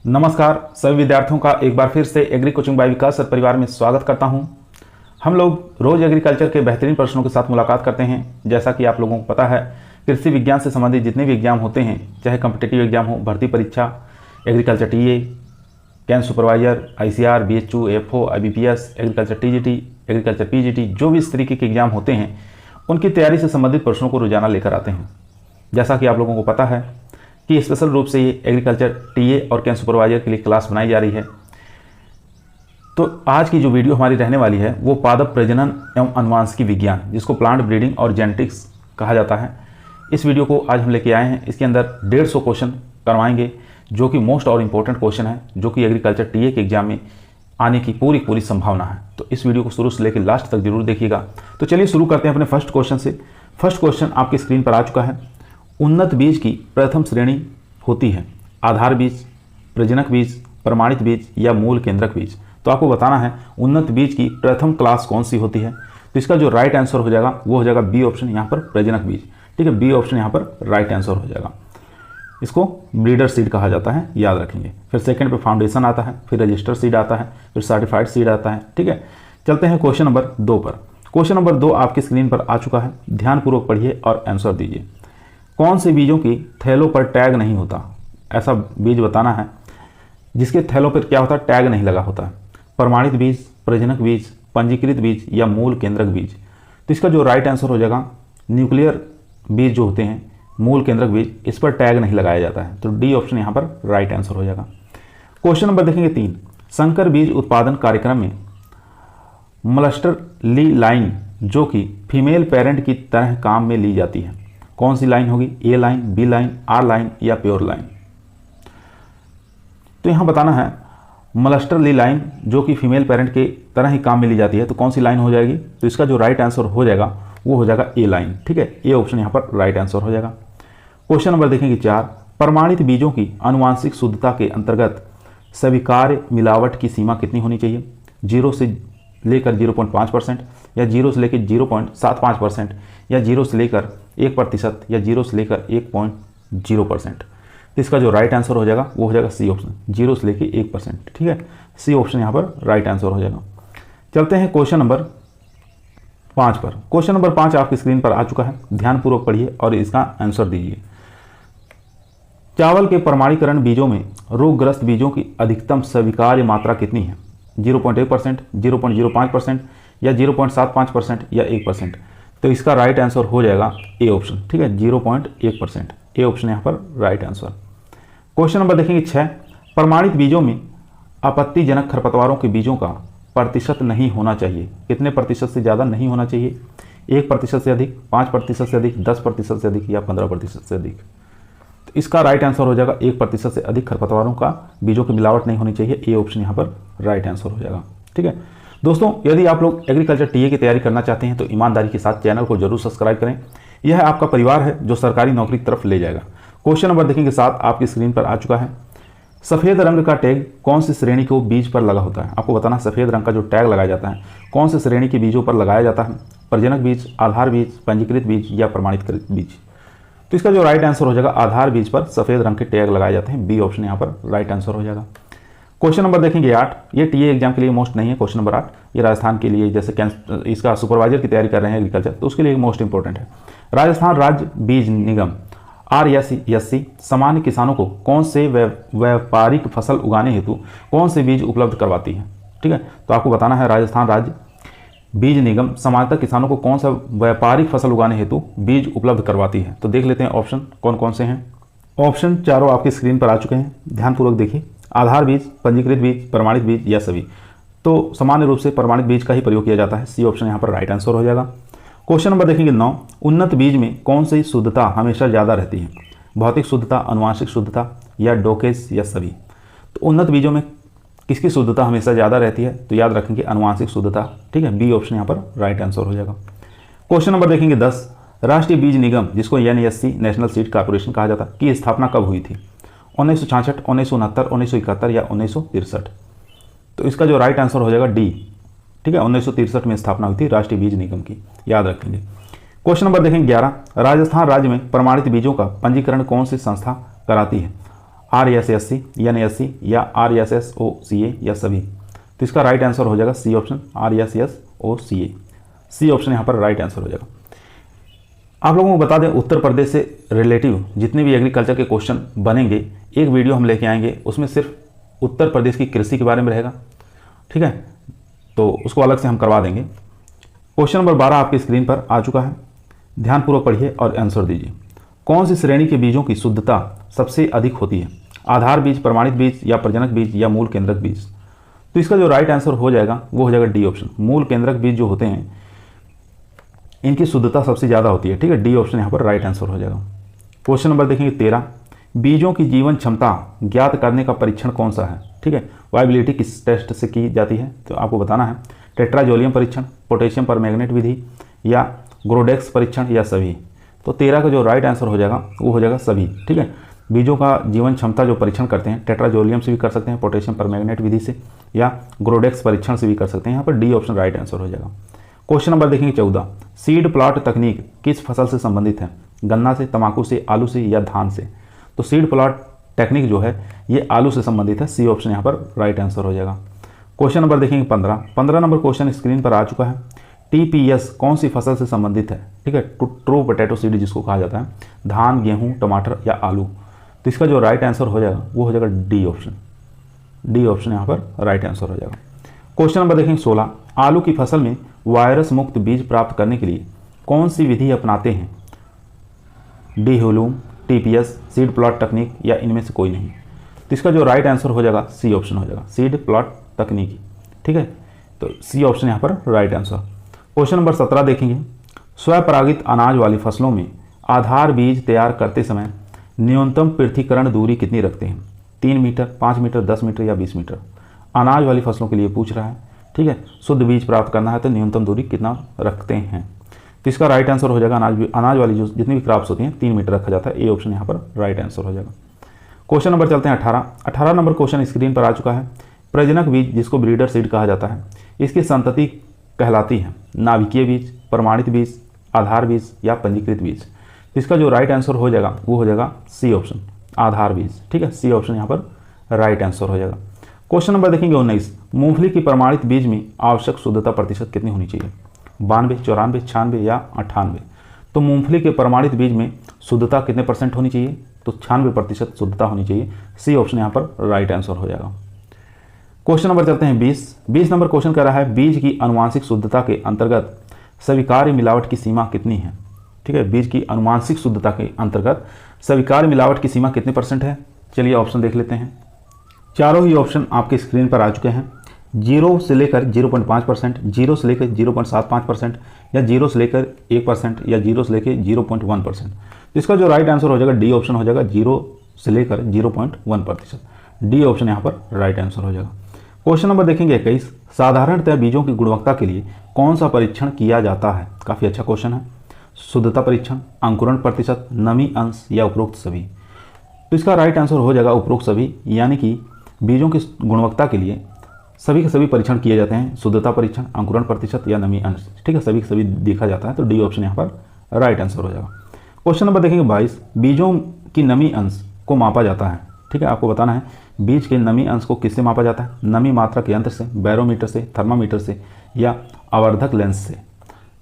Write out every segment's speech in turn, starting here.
नमस्कार सभी विद्यार्थियों का एक बार फिर से एग्री कोचिंग बाय विकास सर परिवार में स्वागत करता हूं। हम लोग रोज एग्रीकल्चर के बेहतरीन प्रश्नों के साथ मुलाकात करते हैं। जैसा कि आप लोगों को पता है, कृषि विज्ञान से संबंधित जितने भी एग्जाम होते हैं, चाहे कॉम्पिटिटिव एग्जाम हो, भर्ती परीक्षा, agriculture TA, camp supervisor, ICR, BHU, FO, IBPS, agriculture TGT, agriculture PGT, जो भी इस तरीके के एग्जाम होते हैं उनकी तैयारी से संबंधित प्रश्नों को रोजाना लेकर आते हैं। जैसा कि आप लोगों को पता है कि स्पेशल रूप से ये एग्रीकल्चर टीए और कैंप सुपरवाइजर के लिए क्लास बनाई जा रही है। तो आज की जो वीडियो हमारी रहने वाली है वो पादप प्रजनन एवं अनुवांशिकी विज्ञान, जिसको प्लांट ब्रीडिंग और जेनेटिक्स कहा जाता है, इस वीडियो को आज हम लेके आए हैं। इसके अंदर 150 क्वेश्चन करवाएंगे, जो कि मोस्ट और इम्पोर्टेंट क्वेश्चन है, जो कि एग्रीकल्चर टीए के एग्जाम में आने की पूरी संभावना है। तो इस वीडियो को शुरू से लेकर लास्ट तक जरूर देखिएगा। तो चलिए शुरू करते हैं अपने फर्स्ट क्वेश्चन से। फर्स्ट क्वेश्चन आपकी स्क्रीन पर आ चुका है। उन्नत बीज की प्रथम श्रेणी होती है आधार बीज, प्रजनक बीज, प्रमाणित बीज या मूल केंद्रक बीज। तो आपको बताना है उन्नत बीज की प्रथम क्लास कौन सी होती है। तो इसका जो राइट आंसर हो जाएगा वो हो जाएगा बी ऑप्शन, यहाँ पर प्रजनक बीज। ठीक है, बी ऑप्शन यहाँ पर राइट आंसर हो जाएगा। इसको ब्रीडर सीड कहा जाता है, याद रखेंगे। फिर सेकंड पे फाउंडेशन आता है, फिर रजिस्टर सीड आता है, फिर सर्टिफाइड सीड आता है। ठीक है, चलते हैं क्वेश्चन नंबर 2 पर। क्वेश्चन नंबर 2 आपकी स्क्रीन पर आ चुका है। ध्यानपूर्वक पढ़िए और आंसर दीजिए। कौन से बीजों की थैलों पर टैग नहीं होता? ऐसा बीज बताना है जिसके थैलों पर क्या होता है, टैग नहीं लगा होता है। प्रमाणित बीज, प्रजनक बीज, पंजीकृत बीज या मूल केंद्रक बीज। तो इसका जो राइट आंसर हो जाएगा न्यूक्लियर बीज जो होते हैं, मूल केंद्रक बीज, इस पर टैग नहीं लगाया जाता है। तो डी ऑप्शन यहाँ पर राइट आंसर हो जाएगा। क्वेश्चन नंबर देखेंगे 3। संकर बीज उत्पादन कार्यक्रम में मलस्टर ली लाइन, जो कि फीमेल पेरेंट की तरह काम में ली जाती है, कौन सी लाइन होगी? A line, B line, R line या प्योर लाइन? तो यहां बताना है मलस्टर ली लाइन, जो कि फीमेल पेरेंट के तरह ही काम में ली जाती है, तो कौन सी लाइन हो जाएगी? तो इसका जो राइट आंसर हो जाएगा वो हो जाएगा ए लाइन। ठीक है, ए ऑप्शन यहां पर राइट आंसर हो जाएगा। क्वेश्चन नंबर देखेंगे 4। प्रमाणित बीजों की आनुवांशिक शुद्धता के अंतर्गत स्वीकार्य मिलावट की सीमा कितनी होनी चाहिए? 0 से लेकर 0.5% या 0 से लेकर 0.75% या 0 से लेकर 1% या 0 से लेकर 1.0%। तो इसका जो राइट आंसर हो जाएगा वो हो जाएगा सी ऑप्शन, 0 से लेकर 1%। ठीक है, सी ऑप्शन यहाँ पर राइट आंसर हो जाएगा। चलते हैं क्वेश्चन नंबर 5 पर। क्वेश्चन नंबर 5 आपकी स्क्रीन पर आ चुका है। ध्यानपूर्वक पढ़िए और इसका आंसर दीजिए। चावल के प्रमाणीकरण बीजों में रोगग्रस्त बीजों की अधिकतम स्वीकार्य मात्रा कितनी है? 0.1%, 0.05% या 0.75% या 1%। तो इसका राइट आंसर हो जाएगा ए ऑप्शन। ठीक है, 0.1%, ए ऑप्शन यहाँ पर राइट आंसर। क्वेश्चन नंबर देखेंगे 6। प्रमाणित बीजों में आपत्तिजनक खरपतवारों के बीजों का प्रतिशत नहीं होना चाहिए, कितने प्रतिशत से ज़्यादा नहीं होना चाहिए? 1% से अधिक, 5% से अधिक, 10% से अधिक या 15% से अधिक? तो इसका राइट आंसर हो जाएगा 1% से अधिक खरपतवारों का बीजों की मिलावट नहीं होनी चाहिए, ए ऑप्शन यहाँ पर राइट आंसर हो जाएगा। ठीक है दोस्तों, यदि आप लोग एग्रीकल्चर टीए की तैयारी करना चाहते हैं तो ईमानदारी के साथ चैनल को जरूर सब्सक्राइब करें। यह आपका परिवार है जो सरकारी नौकरी की तरफ ले जाएगा। क्वेश्चन नंबर देखेंगे 7 आपकी स्क्रीन पर आ चुका है। सफ़ेद रंग का टैग कौन सी श्रेणी को बीज पर लगा होता है? आपको बताना सफ़ेद रंग का जो टैग लगाया जाता है कौन सी श्रेणी के बीजों पर लगाया जाता है? प्रजनक बीज, आधार बीज, पंजीकृत बीज या प्रमाणित बीज? तो इसका जो राइट आंसर हो जाएगा आधार बीज पर सफ़ेद रंग के टैग लगाए जाते हैं, बी ऑप्शन यहाँ पर राइट आंसर हो जाएगा। क्वेश्चन नंबर देखेंगे 8। ये टीए एग्जाम के लिए मोस्ट नहीं है। क्वेश्चन नंबर 8 ये राजस्थान के लिए, जैसे इसका सुपरवाइजर की तैयारी कर रहे हैं एग्रीकल्चर, तो उसके लिए मोस्ट इंपॉर्टेंट है। राजस्थान राज्य बीज निगम RSC सामान्य किसानों को कौन से व्यापारिक फसल उगाने हेतु कौन से बीज उपलब्ध करवाती है? ठीक है, तो आपको बताना है राजस्थान राज्य बीज निगम सामान्यतः किसानों को कौन सा व्यापारिक फसल उगाने हेतु बीज उपलब्ध करवाती है। तो देख लेते हैं ऑप्शन कौन कौन से हैं। ऑप्शन चारों आपकी स्क्रीन पर आ चुके हैं, ध्यानपूर्वक देखिए। आधार बीज, पंजीकृत बीज, प्रमाणित बीज या सभी? तो सामान्य रूप से प्रमाणित बीज का ही प्रयोग किया जाता है, सी ऑप्शन यहाँ पर राइट आंसर हो जाएगा। क्वेश्चन नंबर देखेंगे 9। उन्नत बीज में कौन सी शुद्धता हमेशा ज़्यादा रहती है? भौतिक शुद्धता, आनुवांशिक शुद्धता या डोकेज या सभी? तो उन्नत बीजों में किसकी शुद्धता हमेशा ज़्यादा रहती है? तो याद रखेंगे आनुवांशिक शुद्धता। ठीक है, बी ऑप्शन यहाँ पर राइट आंसर हो जाएगा। क्वेश्चन नंबर देखेंगे 10। राष्ट्रीय बीज निगम, जिसको NSC नेशनल सीड कॉर्पोरेशन कहा जाता है, की स्थापना कब हुई थी? 1966, 1969, 1971 या 1963? तो इसका जो राइट आंसर हो जाएगा डी। ठीक है, 1963 में स्थापना हुई थी राष्ट्रीय बीज निगम की, याद रखेंगे। क्वेश्चन नंबर देखेंगे 11। राजस्थान राज्य में प्रमाणित बीजों का पंजीकरण कौन सी संस्था कराती है? RSSC, NSC या RSSOCA या सभी। तो इसका राइट आंसर हो जाएगा C option, RSSOCA। C option यहाँ पर राइट आंसर हो जाएगा। आप लोगों को बता दें, उत्तर प्रदेश से रिलेटिव जितने भी एग्रीकल्चर के क्वेश्चन बनेंगे, एक वीडियो हम लेके आएंगे, उसमें सिर्फ उत्तर प्रदेश की कृषि के बारे में रहेगा, ठीक है, तो उसको अलग से हम करवा देंगे। क्वेश्चन नंबर 12 आपकी स्क्रीन पर आ चुका है, ध्यानपूर्वक पढ़िए और आंसर दीजिए। कौन सी श्रेणी के बीजों की शुद्धता सबसे अधिक होती है? आधार बीज, प्रमाणित बीज या प्रजनक बीज या मूल केंद्रक बीज? तो इसका जो राइट आंसर हो जाएगा वो हो जाएगा डी ऑप्शन। मूल केंद्रक बीज जो होते हैं इनकी शुद्धता सबसे ज़्यादा होती है, ठीक है, डी ऑप्शन यहाँ पर राइट आंसर हो जाएगा। क्वेश्चन नंबर देखेंगे 13, बीजों की जीवन क्षमता ज्ञात करने का परीक्षण कौन सा है? ठीक है, वायबिलिटी किस टेस्ट से की जाती है? तो आपको बताना है, टेट्राजोलियम परीक्षण, पोटेशियम परमैंगनेट विधि या ग्रोडेक्स परीक्षण या सभी। तो 13 का जो राइट आंसर हो जाएगा वो हो जाएगा सभी, ठीक है। बीजों का जीवन क्षमता जो परीक्षण करते हैं टेट्राजोलियम से भी कर सकते हैं, पोटेशियम परमैंगनेट विधि से या ग्रोडेक्स परीक्षण से भी कर सकते हैं। यहाँ पर डी ऑप्शन राइट आंसर हो जाएगा। क्वेश्चन नंबर देखेंगे 14, सीड प्लॉट तकनीक किस फसल से संबंधित है? गन्ना से, तंबाकू से, आलू से या धान से? तो सीड प्लॉट टेक्निक जो है ये आलू से संबंधित है, सी ऑप्शन यहाँ पर राइट आंसर हो जाएगा। क्वेश्चन नंबर देखेंगे 15 नंबर क्वेश्चन स्क्रीन पर आ चुका है। TPS कौन सी फसल से संबंधित है? ठीक है, ट्रू पोटैटो सीड जिसको कहा जाता है, धान, गेहूं, टमाटर या आलू? तो इसका जो राइट आंसर हो जाएगा वो हो जाएगा डी ऑप्शन। डी ऑप्शन यहाँ पर राइट आंसर हो जाएगा। क्वेश्चन नंबर देखेंगे 16, आलू की फसल में वायरस मुक्त बीज प्राप्त करने के लिए कौन सी विधि अपनाते हैं? डी ह्यूलूम, TPS, सीड प्लॉट तकनीक या इनमें से कोई नहीं? तो इसका जो राइट आंसर हो जाएगा सी ऑप्शन हो जाएगा, सीड प्लॉट तकनीकी, ठीक है, तो सी ऑप्शन यहाँ पर राइट आंसर। क्वेश्चन नंबर 17 देखेंगे, स्वपरागित अनाज वाली फसलों में आधार बीज तैयार करते समय न्यूनतम पृथक्करण दूरी कितनी रखते हैं? 3 मीटर, 5 मीटर, 10 मीटर या 20 मीटर? अनाज वाली फसलों के लिए पूछ रहा है, ठीक है, शुद्ध बीज प्राप्त करना है तो न्यूनतम दूरी कितना रखते हैं? तो इसका राइट आंसर हो जाएगा अनाज वाली जो जितनी भी क्रॉप्स होती हैं 3 मीटर रखा जाता है, ए ऑप्शन यहाँ पर राइट आंसर हो जाएगा। क्वेश्चन नंबर चलते हैं 18 नंबर क्वेश्चन स्क्रीन पर आ चुका है। प्रजनक बीज जिसको ब्रीडर सीड कहा जाता है, इसकी संतति कहलाती है नाभिकीय बीज, प्रमाणित बीज, आधार बीज या पंजीकृत बीज? तो इसका जो राइट आंसर हो जाएगा वो हो जाएगा सी ऑप्शन, आधार बीज, ठीक है, सी ऑप्शन यहाँ पर राइट आंसर हो जाएगा। क्वेश्चन नंबर देखेंगे 19, मूंगफली की प्रमाणित बीज में आवश्यक शुद्धता प्रतिशत कितनी होनी चाहिए? 92, 94, 96 या 98? तो मूंगफली के प्रमाणित बीज में शुद्धता कितने % होनी चाहिए? तो 96% शुद्धता होनी चाहिए, सी ऑप्शन यहाँ पर राइट आंसर हो जाएगा। क्वेश्चन नंबर चलते हैं 20 नंबर क्वेश्चन कर रहा है, बीज की अनुवांशिक शुद्धता के अंतर्गत स्वीकार्य मिलावट की सीमा कितनी है? ठीक है, बीज की अनुवांशिक शुद्धता के अंतर्गत स्वीकार्य मिलावट की सीमा कितने % है? चलिए ऑप्शन देख लेते हैं। चारों ही ऑप्शन आपके स्क्रीन पर आ चुके हैं। 0 से लेकर 0.5%, 0 से लेकर 0.75% या 0 से लेकर 1% या 0 से लेकर 0.1%? तो इसका जो राइट आंसर हो जाएगा डी ऑप्शन हो जाएगा, 0 से लेकर 0.1%। डी ऑप्शन यहाँ पर राइट आंसर हो जाएगा। क्वेश्चन नंबर देखेंगे 21, साधारणतः बीजों की गुणवत्ता के लिए कौन सा परीक्षण किया जाता है? काफ़ी अच्छा क्वेश्चन है। शुद्धता परीक्षण, अंकुरण प्रतिशत, नमी अंश या उपरोक्त सभी? तो इसका राइट आंसर हो जाएगा उपरोक्त सभी, यानी कि बीजों की गुणवत्ता के लिए सभी के सभी परीक्षण किए जाते हैं, शुद्धता परीक्षण, अंकुरण प्रतिशत या नमी अंश, ठीक है, सभी के सभी देखा जाता है, तो डी ऑप्शन यहाँ पर राइट आंसर हो जाएगा। क्वेश्चन नंबर देखेंगे 22, बीजों की नमी अंश को मापा जाता है, ठीक है, आपको बताना है बीज के नमी अंश को किससे मापा जाता है? नमी मात्रक यंत्र से, बैरोमीटर से, थर्मामीटर से या आवर्धक लेंस से?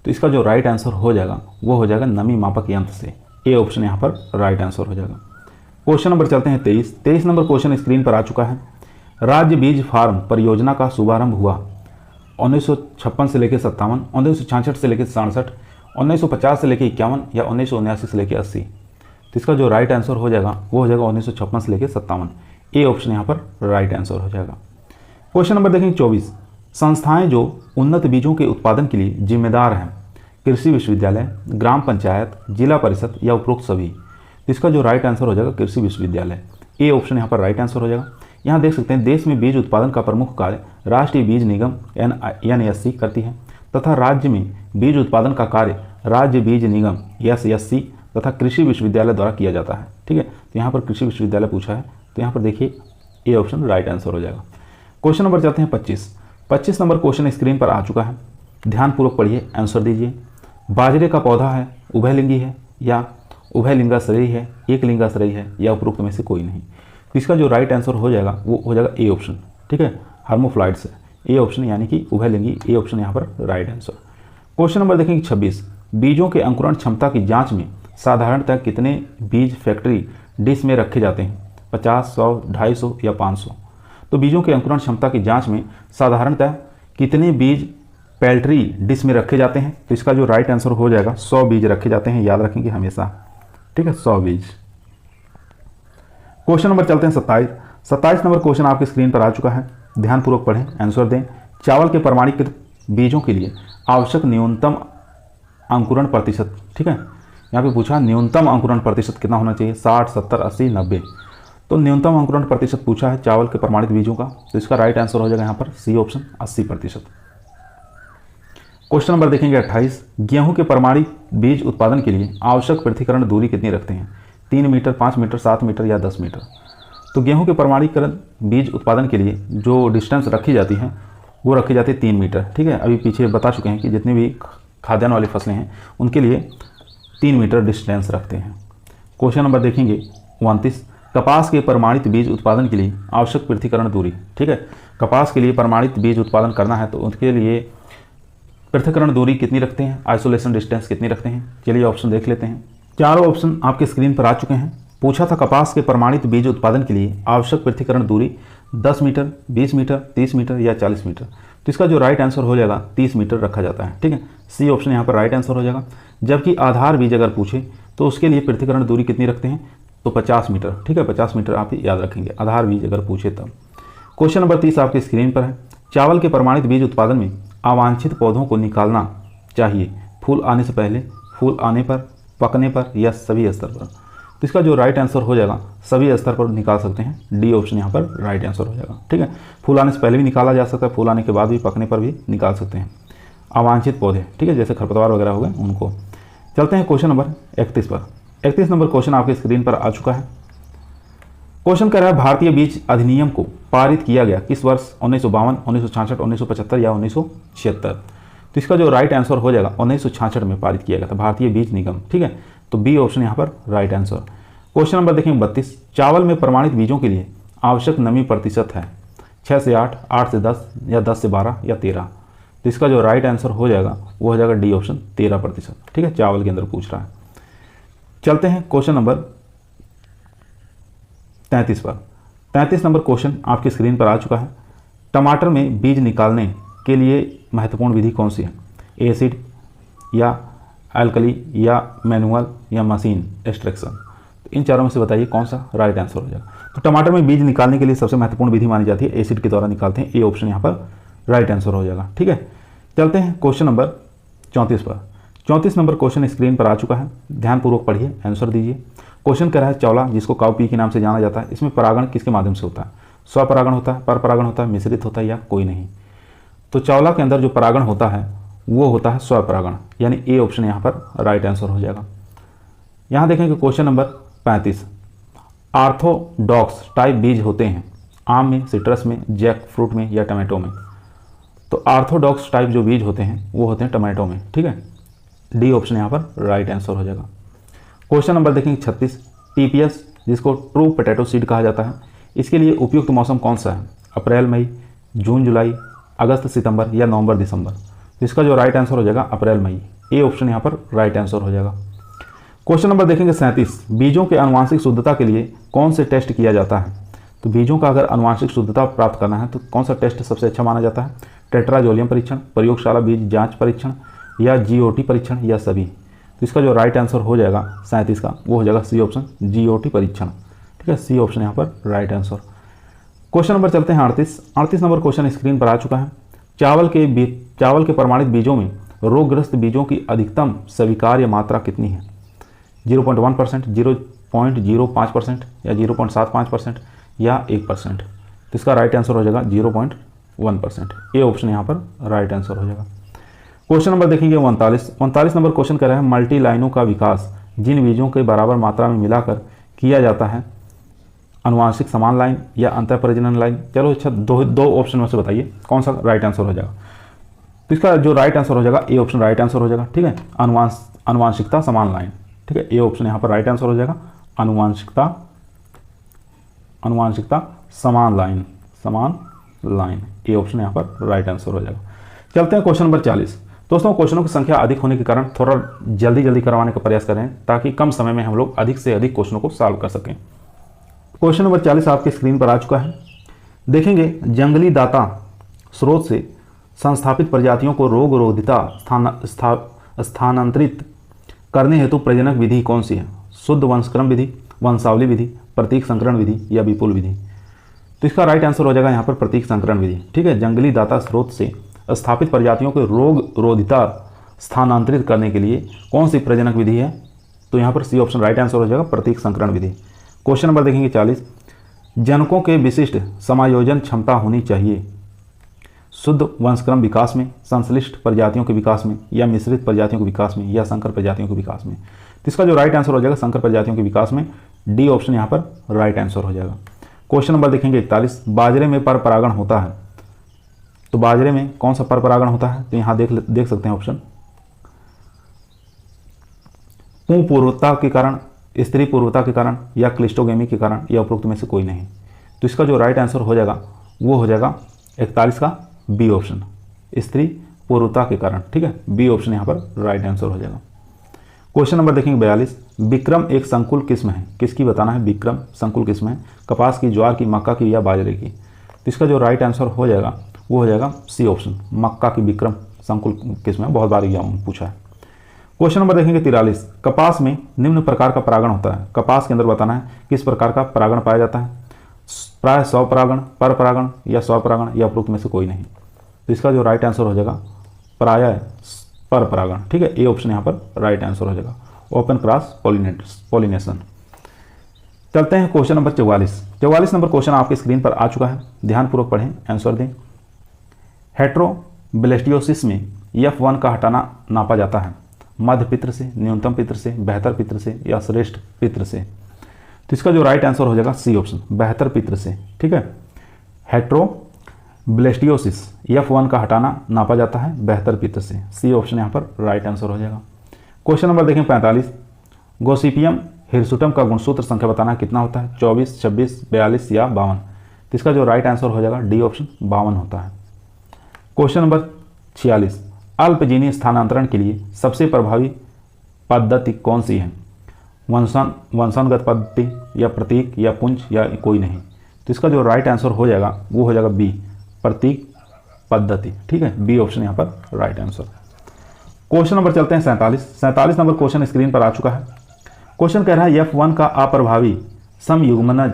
तो इसका जो राइट आंसर हो जाएगा वो हो जाएगा नमी मापक यंत्र से, ए ऑप्शन यहाँ पर राइट आंसर हो जाएगा। क्वेश्चन नंबर चलते हैं 23 नंबर क्वेश्चन स्क्रीन पर आ चुका है। राज्य बीज फार्म परियोजना का शुभारंभ हुआ 1956 से लेकर 57, 1966 से लेकर 67, 1950 से लेकर 51 या 1979 से लेकर 80? तो इसका जो राइट आंसर हो जाएगा वो हो जाएगा 1956 से लेकर 57, ए ऑप्शन यहाँ पर राइट आंसर हो जाएगा। क्वेश्चन नंबर देखेंगे 24, संस्थाएं जो उन्नत बीजों के उत्पादन के लिए जिम्मेदार हैं, कृषि विश्वविद्यालय, ग्राम पंचायत, जिला परिषद या उपरोक्त सभी? तो इसका जो राइट आंसर हो जाएगा कृषि विश्वविद्यालय, ए ऑप्शन यहाँ पर राइट आंसर हो जाएगा। यहाँ देख सकते हैं देश में बीज उत्पादन का प्रमुख कार्य राष्ट्रीय बीज निगम NSC करती है तथा राज्य में बीज उत्पादन का कार्य राज्य बीज निगम SSC तथा कृषि विश्वविद्यालय द्वारा किया जाता है, ठीक है। तो यहाँ पर कृषि विश्वविद्यालय पूछा है, तो यहाँ पर देखिए ए ऑप्शन राइट आंसर हो जाएगा। क्वेश्चन नंबर चलते हैं 25 नंबर क्वेश्चन स्क्रीन पर आ चुका है, ध्यानपूर्वक पढ़िए, आंसर दीजिए। बाजरे का पौधा है, उभयलिंगी है या उभयलिंगाश्रयी है, एक लिंगाश्रयी है या उपरोक्त में से कोई नहीं? तो इसका जो राइट आंसर हो जाएगा वो हो जाएगा ए ऑप्शन, ठीक है, हर्मोफ्लाइड्स है। ए ऑप्शन यानी कि उभयलिंगी, ए ऑप्शन यहाँ पर राइट आंसर। क्वेश्चन नंबर देखेंगे 26, बीजों के अंकुरण क्षमता की जांच में साधारणतः कितने बीज फैक्ट्री डिश में रखे जाते हैं? 50, 100, 250 या 500? तो बीजों के अंकुरण क्षमता की जांच में साधारणतः कितने बीज पैल्ट्री डिश में रखे जाते हैं? तो इसका जो राइट आंसर हो जाएगा 100 बीज रखे जाते हैं, याद रखेंगे हमेशा, ठीक है, 100 बीज। क्वेश्चन नंबर चलते हैं 27 नंबर क्वेश्चन आपकी स्क्रीन पर आ चुका है, ध्यानपूर्वक पढ़ें, आंसर दें। चावल के प्रमाणीकृत बीजों के लिए आवश्यक न्यूनतम अंकुरण प्रतिशत, ठीक है, यहाँ पे पूछा न्यूनतम अंकुरण प्रतिशत कितना होना चाहिए? 60, 70, 80, 90। तो न्यूनतम अंकुरण प्रतिशत पूछा है चावल के प्रमाणित बीजों का, तो इसका राइट आंसर हो जाएगा यहाँ पर सी ऑप्शन 80%। क्वेश्चन नंबर देखेंगे 28, गेहूं के प्रमाणित बीज उत्पादन के लिए आवश्यक पृथक्करण दूरी कितनी रखते हैं? 3 मीटर, 5 मीटर, 7 मीटर या 10 मीटर? तो गेहूं के प्रमाणीकरण बीज उत्पादन के लिए जो डिस्टेंस रखी जाती है वो रखी जाती है 3 मीटर, ठीक है। अभी पीछे बता चुके हैं कि जितनी भी खाद्यान्न वाली फसलें हैं उनके लिए 3 मीटर डिस्टेंस रखते हैं। क्वेश्चन नंबर देखेंगे 29, कपास के प्रमाणित बीज उत्पादन के लिए आवश्यक पृथक्करण दूरी, ठीक है, कपास के लिए प्रमाणित बीज उत्पादन करना है तो उसके लिए पृथक्करण दूरी कितनी रखते हैं, आइसोलेशन डिस्टेंस कितनी रखते हैं? चलिए ऑप्शन देख लेते हैं। चारों ऑप्शन आपके स्क्रीन पर आ चुके हैं। पूछा था कपास के प्रमाणित बीज उत्पादन के लिए आवश्यक पृथक्करण दूरी 10 मीटर, 20 मीटर, 30 मीटर या 40 मीटर? तो इसका जो राइट आंसर हो जाएगा 30 मीटर रखा जाता है, ठीक है, सी ऑप्शन यहाँ पर राइट आंसर हो जाएगा। जबकि आधार बीज अगर पूछे तो उसके लिए पृथक्करण दूरी कितनी रखते हैं? तो 50 मीटर, ठीक है, 50 मीटर आप याद रखेंगे, आधार बीज अगर पूछे तब। क्वेश्चन नंबर 30 आपकी स्क्रीन पर है, चावल के प्रमाणित बीज उत्पादन में अवांछित पौधों को निकालना चाहिए फूल आने से पहले, फूल आने पर, पकने पर या सभी स्तर पर? तो इसका जो राइट आंसर हो जाएगा सभी स्तर पर निकाल सकते हैं, डी ऑप्शन यहाँ पर राइट आंसर हो जाएगा, ठीक है। फूल आने से पहले भी निकाला जा सकता है, फूल आने के बाद भी, पकने पर भी निकाल सकते हैं अवांछित पौधे, ठीक है, जैसे खरपतवार वगैरह हो गए उनको। चलते हैं क्वेश्चन नंबर 31 पर। 31 नंबर क्वेश्चन आपकी स्क्रीन पर आ चुका है। क्वेश्चन कह रहा है भारतीय बीज अधिनियम को पारित किया गया किस वर्ष? 1952, 1966, 1975 या 1976? तो इसका जो राइट आंसर हो जाएगा 1966 में पारित किया गया था भारतीय बीज निगम, ठीक है, तो बी ऑप्शन यहाँ पर राइट आंसर। क्वेश्चन नंबर देखेंगे 32, चावल में प्रमाणित बीजों के लिए आवश्यक नमी प्रतिशत है 6 से 8, 8 से 10 या 10 से 12 या 13? तो इसका जो राइट आंसर हो जाएगा वो हो जाएगा डी ऑप्शन 13%, ठीक है, चावल के अंदर पूछ रहा है। चलते हैं क्वेश्चन नंबर 33 पर। 33 नंबर क्वेश्चन आपकी स्क्रीन पर आ चुका है। टमाटर में बीज निकालने के लिए महत्वपूर्ण विधि कौन सी है? एसिड या अल्कली या मैनुअल या मशीन एक्सट्रैक्शन? तो इन चारों में से बताइए कौन सा राइट आंसर हो जाएगा। तो टमाटर में बीज निकालने के लिए सबसे महत्वपूर्ण विधि मानी जाती है एसिड के द्वारा निकालते हैं, ए ऑप्शन यहाँ पर राइट आंसर हो जाएगा, ठीक है। चलते हैं क्वेश्चन नंबर 34 पर। 34 नंबर क्वेश्चन स्क्रीन पर आ चुका है, ध्यानपूर्वक पढ़िए, आंसर दीजिए। क्वेश्चन कह रहा है चौला जिसको काउपी के नाम से जाना जाता है, इसमें परागण किसके माध्यम से होता है? स्वपरागण होता है, पर परागण होता है, मिश्रित होता है या कोई नहीं? तो चौला के अंदर जो परागण होता है वो होता है स्वपरागण, यानी ए ऑप्शन यहाँ पर राइट आंसर हो जाएगा। यहाँ देखेंगे क्वेश्चन नंबर 35, ऑर्थोडॉक्स टाइप बीज होते हैं आम में, सिट्रस में, जैक फ्रूट में या टमाटो में? तो ऑर्थोडॉक्स टाइप जो बीज होते हैं वो होते हैं टमाटो में, ठीक है, डी ऑप्शन यहाँ पर राइट आंसर हो जाएगा। क्वेश्चन नंबर देखेंगे 36, टीपीएस जिसको ट्रू पोटैटो सीड कहा जाता है, इसके लिए उपयुक्त मौसम कौन सा है? अप्रैल मई, जून जुलाई, अगस्त सितंबर या नवंबर दिसंबर? तो इसका जो राइट आंसर हो जाएगा अप्रैल मई, ए ऑप्शन यहाँ पर राइट आंसर हो जाएगा। क्वेश्चन नंबर देखेंगे 37, बीजों के आनुवांशिक शुद्धता के लिए कौन से टेस्ट किया जाता है? तो बीजों का अगर आनुवांशिक शुद्धता प्राप्त करना है तो कौन सा टेस्ट सबसे अच्छा माना जाता है? टेट्राजोलियम परीक्षण, प्रयोगशाला बीज जांच परीक्षण या जीओटी परीक्षण या सभी? तो इसका जो राइट आंसर हो जाएगा 37 का वो हो जाएगा सी ऑप्शन जीओटी परीक्षण, ठीक है, सी ऑप्शन यहाँ पर राइट आंसर। क्वेश्चन नंबर चलते हैं 38 नंबर क्वेश्चन स्क्रीन पर आ चुका है। चावल के प्रमाणित बीजों में रोगग्रस्त बीजों की अधिकतम स्वीकार्य मात्रा कितनी है? 0.1%, 0.05% या 0.75% या 1%? तो इसका राइट आंसर हो जाएगा 0.1%, ए ऑप्शन यहाँ पर राइट आंसर हो जाएगा। क्वेश्चन नंबर देखेंगे 39 नंबर क्वेश्चन कर रहा है मल्टी लाइनों का विकास जिन बीजों के बराबर मात्रा में मिलाकर किया जाता है, अनुवांशिक समान लाइन या अंतर प्रजनन लाइन? चलो अच्छा, दो ऑप्शन में से बताइए कौन सा राइट आंसर हो जाएगा। तो इसका जो राइट आंसर हो जाएगा ए ऑप्शन राइट आंसर हो जाएगा, ठीक है, अनुवांशिकता समान लाइन, ठीक है, ए ऑप्शन यहाँ पर राइट आंसर हो जाएगा, अनुवांशिकता अनुवांशिकता समान लाइन, ये ऑप्शन यहाँ पर राइट आंसर हो जाएगा। चलते हैं क्वेश्चन नंबर 40। दोस्तों क्वेश्चनों की संख्या अधिक होने के कारण थोड़ा जल्दी करवाने का प्रयास करें ताकि कम समय में हम लोग अधिक से अधिक क्वेश्चनों को सॉल्व कर सकें। क्वेश्चन नंबर 40 आपके स्क्रीन पर आ चुका है। देखेंगे, जंगली दाता स्रोत से संस्थापित प्रजातियों को रोग रोधिता स्थानांतरित करने हेतु प्रजनक विधि कौन सी है? शुद्ध वंशक्रम विधि, वंशावली विधि, प्रतीक संकरण विधि या विपुल विधि? तो इसका राइट आंसर हो जाएगा यहाँ पर प्रतीक संकरण विधि। ठीक है, जंगली दाता स्रोत से स्थापित प्रजातियों को रोग रोधिता स्थानांतरित करने के लिए कौन सी प्रजनक विधि है? तो यहाँ पर सी ऑप्शन राइट आंसर हो जाएगा प्रतीक संकरण विधि। क्वेश्चन नंबर देखेंगे 40। जनकों के विशिष्ट समायोजन क्षमता होनी चाहिए शुद्ध वंशक्रम विकास में, संश्लिष्ट प्रजातियों के विकास में या मिश्रित प्रजातियों के विकास में या संकर प्रजातियों के विकास में? तो इसका जो राइट आंसर हो जाएगा संकर प्रजातियों के विकास में, डी ऑप्शन यहाँ पर राइट आंसर हो जाएगा। क्वेश्चन नंबर देखेंगे 41। बाजरे में पर परागण होता है, तो बाजरे में कौन सा पर परागण होता है? तो यहाँ देख सकते हैं ऑप्शन, पुंग पूर्वता के कारण, स्त्री पूर्वता के कारण या क्लिस्टोगेमी के कारण या उपरोक्त में से कोई नहीं। तो इसका जो राइट आंसर हो जाएगा वो हो जाएगा 41 का बी ऑप्शन, स्त्री पूर्वता के कारण। ठीक है, बी ऑप्शन यहाँ पर राइट आंसर हो जाएगा। क्वेश्चन नंबर देखेंगे 42। विक्रम एक संकुल किस्म है, किसकी बताना है? विक्रम संकुल किस्म है, कपास की, ज्वार की, मक्का की या बाजरे की? तो इसका जो राइट आंसर हो जाएगा वो हो जाएगा सी ऑप्शन, मक्का की विक्रम संकुल किस्म है, बहुत बार एग्जाम में पूछा है। क्वेश्चन नंबर देखेंगे 43। कपास में निम्न प्रकार का परागण होता है, कपास के अंदर बताना है किस प्रकार का परागण पाया जाता है? प्राय स्वपरागण, पर परागण या स्वपरागण या उपरोक्त में से कोई नहीं। तो इसका जो राइट आंसर हो जाएगा प्राय पर परागण। ठीक है, ए ऑप्शन यहाँ पर राइट आंसर हो जाएगा, ओपन क्रॉस पॉलिनेशन। चलते हैं क्वेश्चन नंबर 44। 44 नंबर क्वेश्चन आपके स्क्रीन पर आ चुका है, ध्यानपूर्वक पढ़ें, आंसर दें। हेट्रोब्लेस्टियोसिस में F1 का हटाना नापा जाता है मध्य पित्र से, न्यूनतम पित्र से, बेहतर पित्र से या श्रेष्ठ पित्र से? तो इसका जो राइट आंसर हो जाएगा सी ऑप्शन, बेहतर पित्र से। ठीक है, हेट्रोब्लेस्टियोसिस F1 का हटाना नापा जाता है बेहतर पित्र से, सी ऑप्शन यहाँ पर राइट आंसर हो जाएगा। क्वेश्चन नंबर देखें 45। गोसिपियम हिरसुटम का गुणसूत्र संख्या बताना है कितना होता है? 24, 26, 42 या 52? तो इसका जो राइट आंसर हो जाएगा डी ऑप्शन 52 होता है। Question number 46। अल्पजीनी स्थानांतरण के लिए सबसे प्रभावी पद्धति कौन सी है? वंशानुगत पद्धति या प्रतीक या पुंज या कोई नहीं? तो इसका जो राइट आंसर हो जाएगा वो हो जाएगा बी, प्रतीक पद्धति। ठीक है, बी ऑप्शन यहाँ पर राइट आंसर। क्वेश्चन नंबर चलते हैं 47 नंबर क्वेश्चन स्क्रीन पर आ चुका है। क्वेश्चन कह रहा है F1 का अप्रभावी समयुग्मनज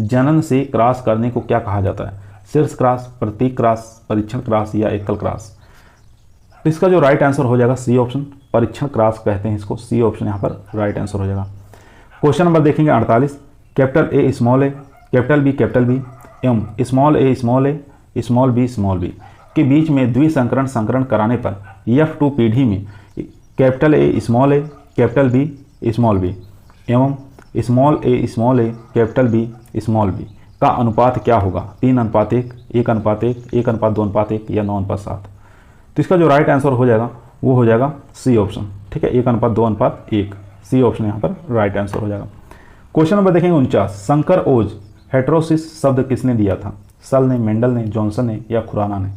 जनन से क्रॉस करने को क्या कहा जाता है? शीर्ष क्रॉस, प्रतीक क्रॉस, परीक्षण क्रॉस या एकल क्रॉस? तो इसका जो राइट आंसर हो जाएगा सी ऑप्शन, परीक्षण क्रॉस कहते हैं इसको, सी ऑप्शन यहाँ पर राइट आंसर हो जाएगा। क्वेश्चन नंबर देखेंगे 48। Capital A small A, capital B एवं स्मॉल ए स्मॉल बी के बीच में द्विसंकरण कराने पर F2 पीढ़ी में capital A capital B small B एवं small A capital B small B का अनुपात क्या होगा? 3:1, 1:1, 1:2:1 या 9:7? तो इसका जो राइट आंसर हो जाएगा वो हो जाएगा सी ऑप्शन। ठीक है, 1:2:1, सी ऑप्शन यहाँ पर राइट आंसर हो जाएगा। क्वेश्चन नंबर देखेंगे 49। संकर ओज हेट्रोसिस शब्द किसने दिया था? सल ने, मेंडल ने, जॉनसन ने या खुराना ने?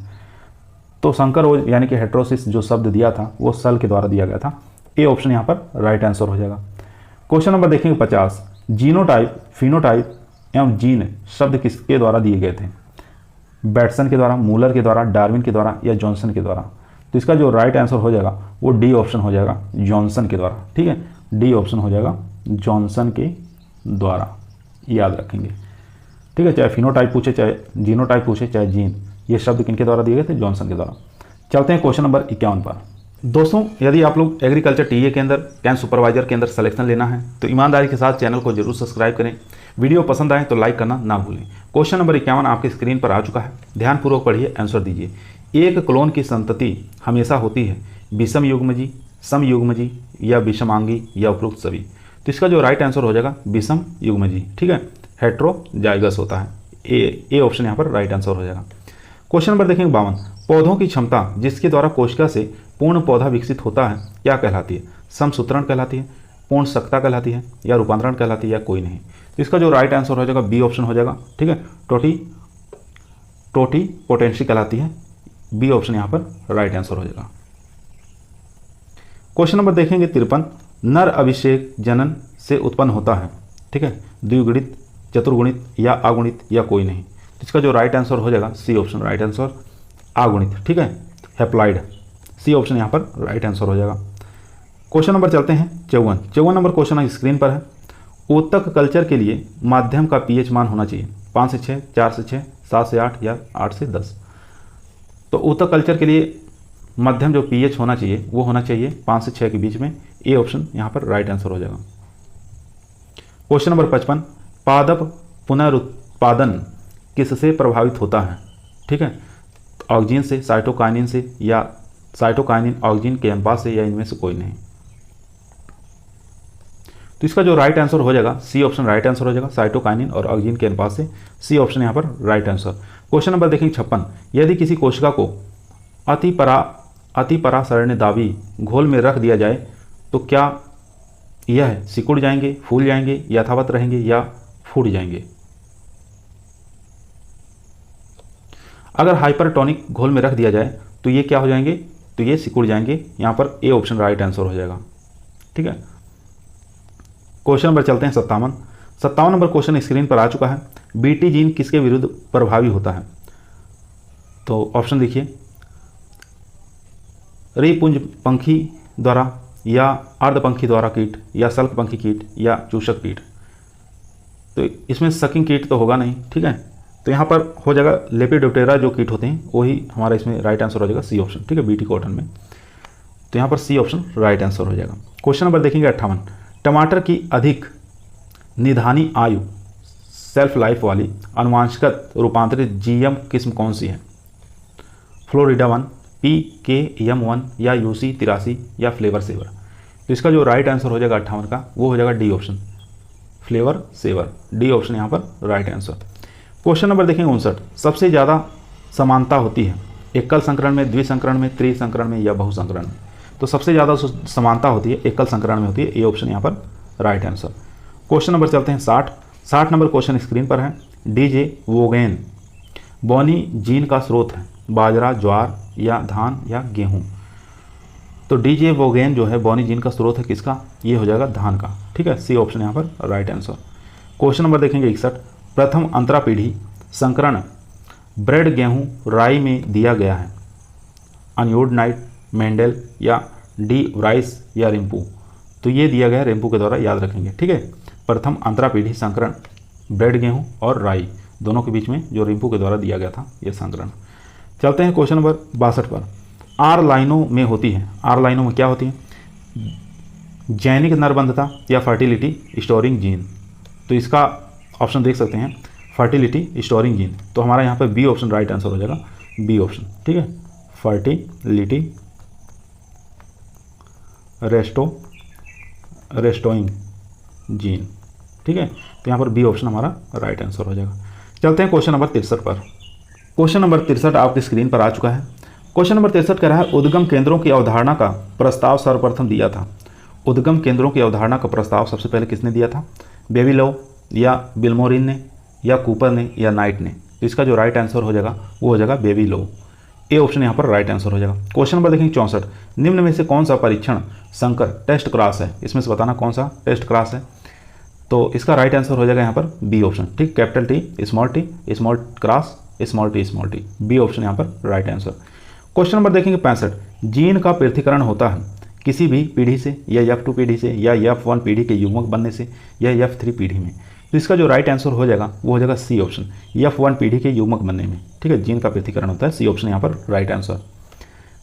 तो संकर ओज यानी कि हेट्रोसिस जो शब्द दिया था वो सल के द्वारा दिया गया था, ए ऑप्शन यहाँ पर राइट आंसर हो जाएगा। क्वेश्चन नंबर देखेंगे 50। जीनोटाइप, फिनोटाइप एवं जीन शब्द किसके द्वारा दिए गए थे? बैटसन के द्वारा, मूलर के द्वारा, डार्विन के द्वारा या जॉनसन के द्वारा? तो इसका जो राइट आंसर हो जाएगा वो डी ऑप्शन हो जाएगा, जॉनसन के द्वारा। ठीक है, डी ऑप्शन हो जाएगा जॉनसन के द्वारा, याद रखेंगे। ठीक है, चाहे फिनोटाइप पूछे, चाहे जीनोटाइप पूछे, चाहे जीन, ये शब्द किनके द्वारा दिए गए थे? जॉनसन के द्वारा। चलते हैं क्वेश्चन नंबर 51 पर। दोस्तों, यदि आप लोग एग्रीकल्चर टीए के अंदर कैंप सुपरवाइजर के अंदर सिलेक्शन लेना है तो ईमानदारी के साथ चैनल को जरूर सब्सक्राइब करें। वीडियो पसंद आए तो लाइक करना ना भूलें। क्वेश्चन नंबर 51 आपके स्क्रीन पर आ चुका है, ध्यानपूर्वक पढ़िए, आंसर दीजिए। एक क्लोन की संतति हमेशा होती है विषम युग्मजी, समयुग्मजी या विषमांगी या उपरोक्त सभी? तो इसका जो राइट आंसर हो जाएगा विषम युग्मजी। ठीक है, हेट्रोजाइगस होता है, ए ऑप्शन यहाँ पर राइट आंसर हो जाएगा। क्वेश्चन नंबर देखेंगे 52। पौधों की क्षमता जिसके द्वारा कोशिका से पूर्ण पौधा विकसित होता है क्या कहलाती है? समसूत्रण कहलाती है, पूर्ण सक्ता कहलाती है या रूपांतरण कहलाती है या कोई नहीं? तो इसका जो राइट आंसर हो जाएगा बी ऑप्शन हो जाएगा। ठीक है, टोटी पोटेंसी कहलाती है, बी ऑप्शन यहाँ पर राइट आंसर हो जाएगा। क्वेश्चन नंबर देखेंगे 53, नर अभिषेक जनन से उत्पन्न होता है। ठीक है, द्विगुणित, चतुर्गुणित या अगुणित या कोई नहीं। तो इसका जो राइट आंसर हो जाएगा सी ऑप्शन राइट आंसर, अगुणित। ठीक है, हैप्लॉइड, सी ऑप्शन यहाँ पर राइट आंसर हो जाएगा। क्वेश्चन नंबर चलते हैं 54 नंबर क्वेश्चन स्क्रीन पर है। ऊतक कल्चर के लिए माध्यम का पीएच मान होना चाहिए 5 से 6, 4 से 6, 7 से 8 या 8 से 10। तो ऊतक कल्चर के लिए मध्यम जो पीएच होना चाहिए वो होना चाहिए 5 से 6 के बीच में, ए ऑप्शन यहाँ पर राइट आंसर हो जाएगा। क्वेश्चन नंबर 55, पादप पुनरुत्पादन किससे प्रभावित होता है? ठीक है, ऑक्सीजन से, साइटोकाइनिन से या साइटोकाइनिन ऑक्सीजन के अनुपात से या इनमें से कोई नहीं। तो इसका जो राइट आंसर हो जाएगा सी ऑप्शन राइट आंसर हो जाएगा, साइटोकाइनिन और ऑक्सीजन के अनुपात से, सी ऑप्शन यहाँ पर राइट आंसर। क्वेश्चन नंबर देखेंगे 56, यदि किसी कोशिका को अतिपरासरणदाबी घोल में रख दिया जाए तो क्या यह सिकुड़ जाएंगे, फूल जाएंगे, यथावत रहेंगे या फूट जाएंगे? अगर हाइपरटोनिक घोल में रख दिया जाए तो ये क्या हो जाएंगे? तो ये सिकुड़ जाएंगे, यहाँ पर ए ऑप्शन राइट आंसर हो जाएगा। ठीक है, क्वेश्चन नंबर चलते हैं 57 नंबर क्वेश्चन स्क्रीन पर आ चुका है। बीटी जीन किसके विरुद्ध प्रभावी होता है? तो ऑप्शन देखिए, रिपुंज पंखी द्वारा या अर्धपंखी द्वारा कीट या सल्कपंखी कीट या चूषक कीट। तो इसमें सकिंग कीट तो होगा नहीं। ठीक है, तो यहाँ पर हो जाएगा लेपिडोप्टेरा जो कीट होते हैं वही हमारा इसमें राइट आंसर हो जाएगा, सी ऑप्शन। ठीक है, बीटी कॉटन में, तो यहाँ पर सी ऑप्शन राइट आंसर हो जाएगा। क्वेश्चन नंबर देखेंगे 58, टमाटर की अधिक निधानी आयु सेल्फ लाइफ वाली अनुवांशिकत रूपांतरित जीएम किस्म कौन सी है? फ्लोरिडा 1, PKM1 या UC 83 या फ्लेवर सेवर। तो इसका जो राइट आंसर हो जाएगा 58 का वो हो जाएगा D option, flavour saver, D option यहाँ पर राइट आंसर। क्वेश्चन नंबर देखेंगे 59, सबसे ज़्यादा समानता होती है एकल संकरण में, द्विसंकरण में, त्रिसंकरण में या बहुसंकरण में? तो सबसे ज़्यादा समानता होती है एकल संकरण में होती है, ए ऑप्शन यहाँ पर राइट आंसर। क्वेश्चन नंबर चलते हैं 60 नंबर क्वेश्चन स्क्रीन पर है। डीजे वोगेन बोनी जीन का स्रोत है, बाजरा, ज्वार या धान या गेहूँ? तो डीजे वोगेन जो है बोनी जीन का स्रोत है किसका? ये हो जाएगा धान का। ठीक है, सी ऑप्शन यहाँ पर राइट आंसर। क्वेश्चन नंबर देखेंगे 61, प्रथम अंतरा पीढ़ी संकरण ब्रेड गेहूँ राई में दिया गया है, अनयूड नाइट, मेंडल या डी राइस या रिम्पू? तो ये दिया गया रिम्पू के द्वारा, याद रखेंगे। ठीक है, प्रथम अंतरा पीढ़ी संकरण ब्रेड गेहूँ और राई दोनों के बीच में जो रिम्पू के द्वारा दिया गया था ये संकरण। चलते हैं क्वेश्चन नंबर 62 पर। आर लाइनों में होती है, आर लाइनों में क्या होती है? जैनिक नरबंधता या फर्टिलिटी स्टोरिंग जीन? तो इसका ऑप्शन देख सकते हैं, फर्टिलिटी स्टोरिंग जीन। तो हमारा यहाँ पर बी ऑप्शन राइट आंसर हो जाएगा, बी ऑप्शन। ठीक है, फर्टिलिटी रेस्टोइंग जीन। ठीक है, तो यहाँ पर बी ऑप्शन हमारा राइट आंसर हो जाएगा। चलते हैं क्वेश्चन नंबर 63 पर। क्वेश्चन नंबर 63 आपकी स्क्रीन पर आ चुका है। क्वेश्चन नंबर 63 कह रहा है, उद्गम केंद्रों की अवधारणा का प्रस्ताव सर्वप्रथम दिया था। उद्गम केंद्रों की अवधारणा का प्रस्ताव सबसे पहले किसने दिया था? बेबिलो या बिल्मोरिन ने या कूपर ने या नाइट ने? तो इसका जो राइट आंसर हो जाएगा वो हो जाएगा बेबीलो, ए ऑप्शन यहाँ पर राइट आंसर हो जाएगा। क्वेश्चन नंबर देखेंगे 64, निम्न में से कौन सा परीक्षण संकर टेस्ट क्रॉस है? इसमें से बताना कौन सा टेस्ट क्रॉस है। तो इसका राइट आंसर हो जाएगा यहाँ पर बी ऑप्शन। ठीक, capital T small cross small T, B option यहाँ पर राइट आंसर। क्वेश्चन नंबर देखेंगे 65, जीन का पृथक्करण होता है किसी भी पीढ़ी से या F2 पीढ़ी से या F1 पीढ़ी के युग्मक बनने से या F3 पीढ़ी में? तो इसका जो राइट आंसर हो जाएगा वो हो जाएगा सी ऑप्शन, F1 पीढ़ी के युग्मक बनने में। ठीक है, जीन का पृथक्करण होता है, सी ऑप्शन यहाँ पर राइट आंसर।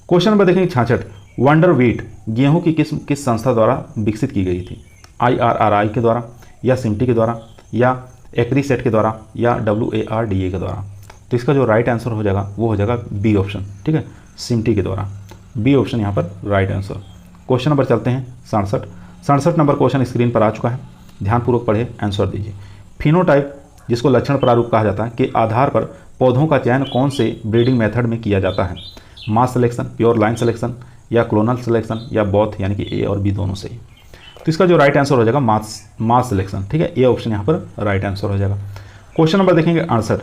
क्वेश्चन नंबर देखेंगे 66, वंडर वीट गेहूं की किस्म किस संस्था द्वारा विकसित की गई थी? IRRI के द्वारा या सिमटी के द्वारा या एक्रीसेट के द्वारा या WARDA के द्वारा? तो इसका जो राइट आंसर हो जाएगा वो हो जाएगा बी ऑप्शन। ठीक है, सिमटी के द्वारा, बी ऑप्शन यहाँ पर राइट आंसर। क्वेश्चन नंबर चलते हैं 67 नंबर क्वेश्चन स्क्रीन पर आ चुका है, ध्यानपूर्वक पढ़े, आंसर दीजिए। फिनोटाइप जिसको लक्षण प्रारूप कहा जाता है के आधार पर पौधों का चयन कौन से ब्रीडिंग मेथड में किया जाता है? मास सिलेक्शन, प्योर लाइन सिलेक्शन या क्लोनल सिलेक्शन या बोथ यानी कि ए और बी दोनों से? तो इसका जो राइट आंसर हो जाएगा मास सिलेक्शन। ठीक है, ये ऑप्शन यहाँ पर राइट आंसर हो जाएगा। क्वेश्चन नंबर देखेंगे 68,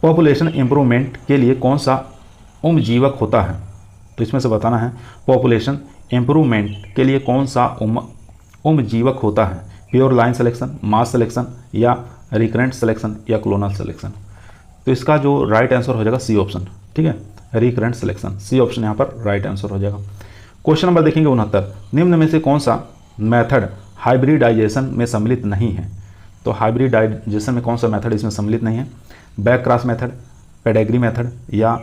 पॉपुलेशन इंप्रूवमेंट के लिए कौन सा उम्रजीवक होता है? तो इसमें से बताना है पॉपुलेशन इंप्रूवमेंट के लिए कौन सा उम्रजीवक होता है? प्योर लाइन सिलेक्शन, मास सिलेक्शन या रिकरेंट सिलेक्शन या क्लोनल सिलेक्शन। तो इसका जो राइट आंसर हो जाएगा सी ऑप्शन। ठीक है, रिकरेंट सिलेक्शन, सी ऑप्शन यहाँ पर राइट आंसर हो जाएगा। क्वेश्चन नंबर देखेंगे 69, निम्न में से कौन सा मेथड हाइब्रिडाइजेशन में सम्मिलित नहीं है? तो हाइब्रिडाइजेशन में कौन सा मेथड इसमें सम्मिलित नहीं है? Back cross method, pedigree method या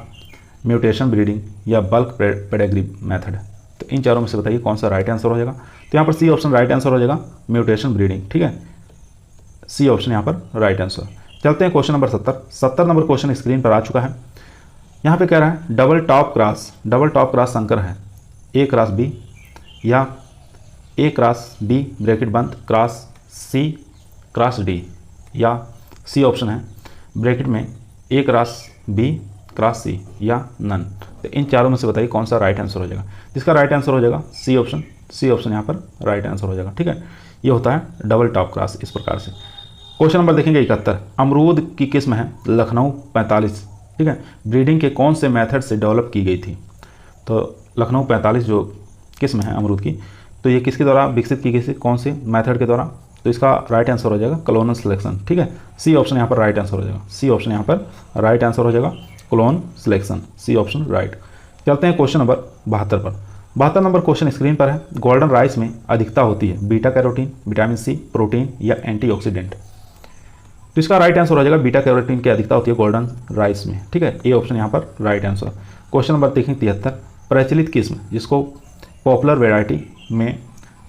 म्यूटेशन ब्रीडिंग या बल्क पेडेग्री मेथड। तो इन चारों में से बताइए कौन सा राइट आंसर हो जाएगा। तो यहाँ पर सी ऑप्शन राइट आंसर हो जाएगा, म्यूटेशन ब्रीडिंग। ठीक है, सी ऑप्शन यहाँ पर राइट आंसर। चलते हैं question number 70 number question screen पर आ चुका है। यहाँ पे कह रहा है डबल टॉप क्रॉस संकर है ए क्रॉस बी या ए क्रॉस बी ब्रैकेट बंद क्रॉस सी क्रॉस डी, या सी ऑप्शन है ब्रैकेट में ए क्रॉस बी क्रॉस सी या नन। तो इन चारों में से बताइए कौन सा राइट आंसर हो जाएगा। जिसका राइट आंसर हो जाएगा सी ऑप्शन, सी ऑप्शन यहाँ पर राइट आंसर हो जाएगा। ठीक है, ये होता है डबल टॉप क्रॉस इस प्रकार से। क्वेश्चन नंबर देखेंगे 71, अमरूद की किस्म है लखनऊ 45। ठीक है, ब्रीडिंग के कौन से मेथड से डेवलप की गई थी? तो लखनऊ 45 जो किस्म है अमरूद की, तो ये किसके द्वारा विकसित की गई थी, कौन से मेथड के द्वारा? तो इसका राइट आंसर हो जाएगा क्लोनल सिलेक्शन। ठीक है, सी ऑप्शन यहाँ पर राइट आंसर हो जाएगा, सी ऑप्शन यहाँ पर राइट आंसर हो जाएगा clone selection, C option right. चलते हैं क्वेश्चन नंबर 72 पर। 72 नंबर क्वेश्चन स्क्रीन पर है, गोल्डन राइस में अधिकता होती है beta carotene, vitamin C, protein या एंटीऑक्सीडेंट। तो इसका राइट आंसर हो जाएगा बीटा कैरोटीन की अधिकता होती है गोल्डन राइस में। ठीक है, ए ऑप्शन यहाँ पर राइट आंसर। क्वेश्चन नंबर देखेंगे 73, प्रचलित किस्म जिसको पॉपुलर वैरायटी में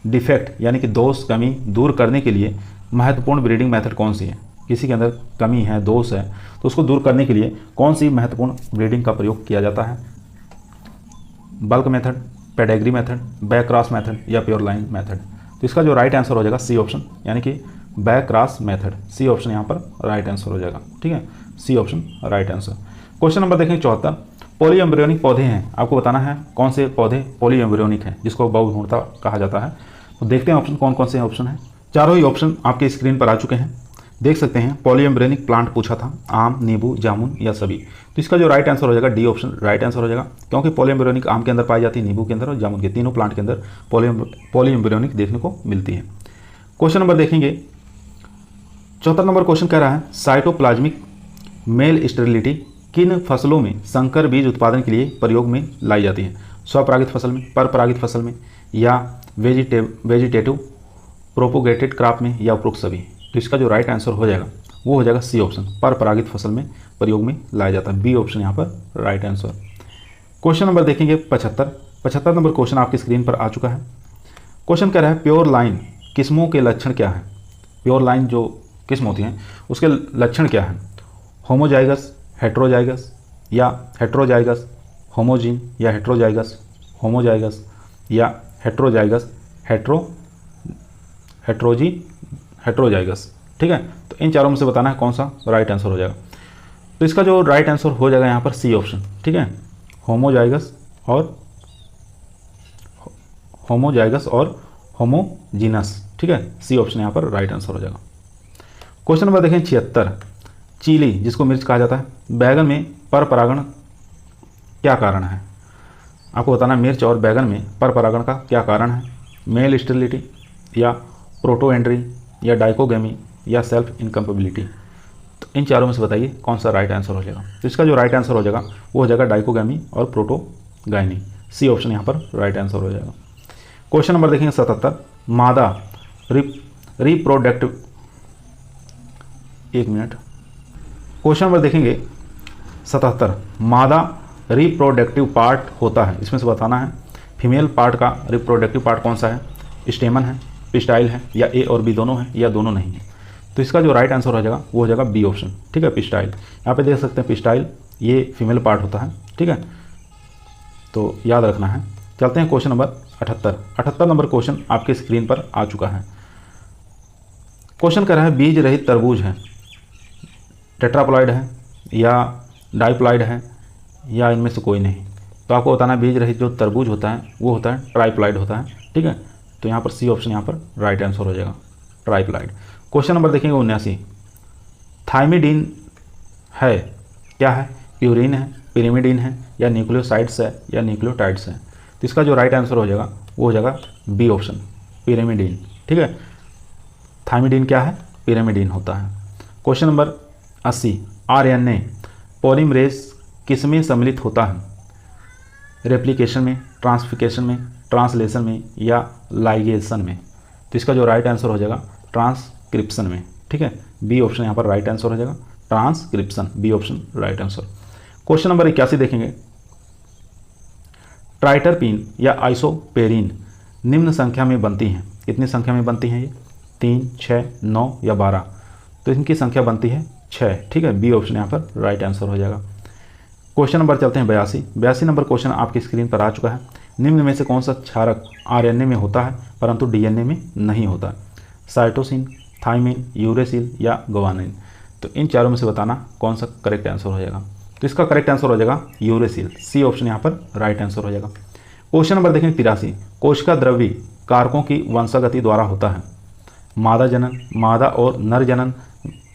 डिफेक्ट यानी कि दोष कमी दूर करने के लिए महत्वपूर्ण ब्रीडिंग मेथड कौन सी है? किसी के अंदर कमी है, दोष है, तो उसको दूर करने के लिए कौन सी महत्वपूर्ण ब्रीडिंग का प्रयोग किया जाता है? Bulk method, pedigree method, back cross method या प्योर लाइन मेथड। तो इसका जो राइट आंसर हो जाएगा सी ऑप्शन, यानी कि back cross method, C option यहाँ पर राइट आंसर हो जाएगा। ठीक है, C option right answer. Question number देखेंगे 74, पॉली एम्ब्रियोनिक पौधे हैं, आपको बताना है कौन से पौधे पॉली एम्ब्रियोनिक हैं जिसको बहुभ्रूणता कहा जाता है। तो देखते हैं ऑप्शन कौन कौन से ऑप्शन हैं। चारों ही ऑप्शन आपके स्क्रीन पर आ चुके हैं, देख सकते हैं। पॉली एम्ब्रियोनिक प्लांट पूछा था, आम, नींबू, जामुन या सभी। तो इसका जो राइट आंसर हो जाएगा डी ऑप्शन राइट आंसर हो जाएगा, क्योंकि पॉली एम्ब्रियोनिक आम के अंदर पाई जाती है, नींबू के अंदर और जामुन के, तीनों प्लांट के अंदर पॉली एम्ब्रियोनिक देखने को मिलती है। क्वेश्चन नंबर देखेंगे 74 नंबर क्वेश्चन कह रहा है साइटोप्लाज्मिक मेल स्टेरिलिटी किन फसलों में संकर बीज उत्पादन के लिए प्रयोग में लाई जाती है? स्वपरागित फसल में, परपरागित फसल में या वेजिटेटिव प्रोपोगेटेड क्रॉप में या उपरोक्त सभी। तो इसका जो राइट आंसर हो जाएगा वो हो जाएगा सी ऑप्शन, परपरागित फसल में प्रयोग में लाया जाता है, बी ऑप्शन यहाँ पर राइट आंसर। क्वेश्चन नंबर देखेंगे 75 नंबर क्वेश्चन आपकी स्क्रीन पर आ चुका है। क्वेश्चन कह रहा है प्योर लाइन किस्मों के लक्षण क्या है? प्योर लाइन जो किस्म होती हैं उसके लक्षण क्या है? होमोजाइगस, हेट्रोजाइगस या हेट्रोजाइगस, होमोजीन या हेट्रोजाइगस, होमोजाइगस या हेट्रोजाइगस, हेट्रोजाइगस। ठीक है, तो इन चारों में से बताना है कौन सा राइट आंसर हो जाएगा। तो इसका जो राइट आंसर हो जाएगा यहाँ पर सी ऑप्शन। ठीक है, होमोजाइगस और होमोजीनस। ठीक है, सी ऑप्शन यहाँ पर राइट आंसर हो जाएगा। क्वेश्चन नंबर देखें 76, चीली जिसको मिर्च कहा जाता है, बैगन में पर परागण क्या कारण है? आपको बताना मिर्च और बैगन में पर परागण का क्या कारण है? मेल स्टेरिलिटी या प्रोटोएंड्री या डाइकोगेमी या सेल्फ इनकम्पेबिलिटी। तो इन चारों में से बताइए कौन सा राइट आंसर हो जाएगा। तो इसका जो राइट आंसर हो जाएगा वो हो जाएगा डाइकोगेमी और प्रोटोगाइनी, सी ऑप्शन यहाँ पर राइट आंसर हो जाएगा। क्वेश्चन नंबर देखेंगे 77, मादा रिप्रोडक्टिव, एक मिनट। क्वेश्चन नंबर देखेंगे 77, मादा रिप्रोडक्टिव पार्ट होता है, इसमें से बताना है फीमेल पार्ट का रिप्रोडक्टिव पार्ट कौन सा है? स्टेमन है, पिस्टाइल है या ए और बी दोनों है या दोनों नहीं है। तो इसका जो राइट आंसर हो जाएगा वो हो जाएगा बी ऑप्शन। ठीक है, पिस्टाइल। यहाँ पे देख सकते हैं पिस्टाइल ये फीमेल पार्ट होता है। ठीक है, तो याद रखना है। चलते हैं क्वेश्चन नंबर 78 नंबर क्वेश्चन आपके स्क्रीन पर आ चुका है। क्वेश्चन कह रहा है बीज रहित तरबूज है, टेट्राप्लॉइड है या डाइप्लॉइड है या इनमें से कोई नहीं। तो आपको बताना है बीज रहित जो तरबूज होता है वो होता है ट्राइप्लाइड होता है, ठीक है। तो यहाँ पर सी ऑप्शन यहाँ पर राइट आंसर हो जाएगा, ट्राइप्लाइड। क्वेश्चन नंबर देखेंगे 79, थाइमिडीन है क्या है, प्यूरिन है, पिरिमिडीन है, या न्यूक्लियोसाइड्स है, या न्यूक्लियोटाइड्स है। तो इसका जो राइट आंसर हो जाएगा वो हो जाएगा बी ऑप्शन, पिरिमिडीन, ठीक है। थाइमिडीन क्या है, पिरिमिडीन होता है। क्वेश्चन नंबर 80, आरएनए पॉलीमरेज किसमें सम्मिलित होता है, रेप्लिकेशन में, ट्रांसफिकेशन में, ट्रांसलेशन में, या लाइगेशन में। तो इसका जो राइट आंसर हो जाएगा ट्रांसक्रिप्शन में, ठीक है। बी ऑप्शन यहाँ पर राइट आंसर हो जाएगा, transcription, B option right answer. Question number 81 देखेंगे, ट्राइटरपीन या आइसोपेरिन निम्न संख्या में बनती हैं, कितनी संख्या में बनती हैं ये, 3, 6, 9 या 12। तो इनकी संख्या बनती है 6, ठीक है। बी ऑप्शन यहाँ पर राइट आंसर हो जाएगा। क्वेश्चन नंबर चलते हैं 82 नंबर क्वेश्चन आपकी स्क्रीन पर आ चुका है। निम्न में से कौन सा क्षारक आरएनए में होता है परंतु डीएनए में नहीं होता, साइटोसिन, थाइमिन, यूरेसिल या ग्वानिन। तो इन चारों में से बताना कौन सा करेक्ट आंसर हो जाएगा। तो इसका करेक्ट आंसर हो जाएगा यूरेसिल, सी ऑप्शन यहाँ पर राइट आंसर हो जाएगा। क्वेश्चन नंबर देखें 83, कोशिका द्रव्य कारकों की वंशागति द्वारा होता है, मादा जनन, मादा और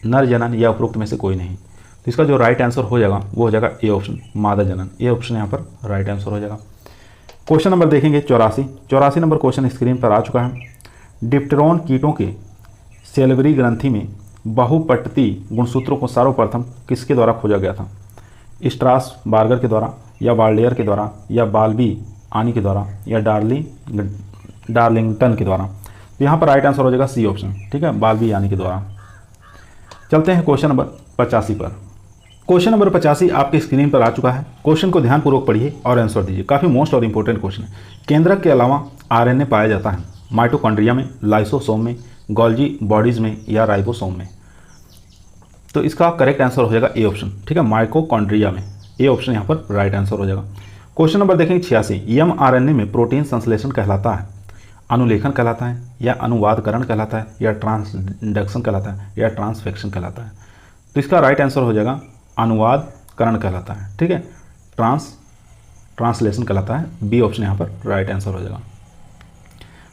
नर जनन या उपरोक्त में से कोई नहीं। तो इसका जो राइट आंसर हो जाएगा वो हो जाएगा ए ऑप्शन, मादा जनन, ए ऑप्शन यहाँ पर राइट आंसर हो जाएगा। क्वेश्चन नंबर देखेंगे 84 नंबर क्वेश्चन स्क्रीन पर आ चुका है। डिप्टेरॉन कीटों के सेल्वरी ग्रंथि में बहुपठती गुणसूत्रों को सर्वप्रथम किसके द्वारा खोजा गया था, स्ट्रास बार्गर के द्वारा, या बाल्डेयर के द्वारा, या बाल्बी आनी के द्वारा, या डार्लिंगटन के द्वारा। तो यहाँ पर राइट आंसर हो जाएगा सी ऑप्शन, ठीक है, बाल्बी आनी के द्वारा। चलते हैं क्वेश्चन नंबर 85 पर। क्वेश्चन नंबर 85 आपके स्क्रीन पर आ चुका है। क्वेश्चन को ध्यानपूर्वक पढ़िए और आंसर दीजिए, काफ़ी मोस्ट और इंपॉर्टेंट क्वेश्चन है। केंद्रक के अलावा आरएनए पाया जाता है माइटोकॉन्ड्रिया में, लाइसोसोम में, गोल्जी बॉडीज में, या राइबोसोम में। तो इसका करेक्ट आंसर हो जाएगा ए ऑप्शन, ठीक है, माइटोकॉन्ड्रिया में, ए ऑप्शन यहाँ पर राइट आंसर हो जाएगा। क्वेश्चन नंबर देखेंगे 86, एमआरएनए में प्रोटीन संश्लेषण कहलाता है, अनुलेखन कहलाता है, या अनुवादकरण कहलाता है, या ट्रांसडक्शन कहलाता है, या ट्रांसफेक्शन कहलाता है। तो इसका राइट आंसर हो जाएगा अनुवादकरण कहलाता है, ठीक है, ट्रांसलेशन कहलाता है, बी ऑप्शन यहाँ पर राइट आंसर हो जाएगा।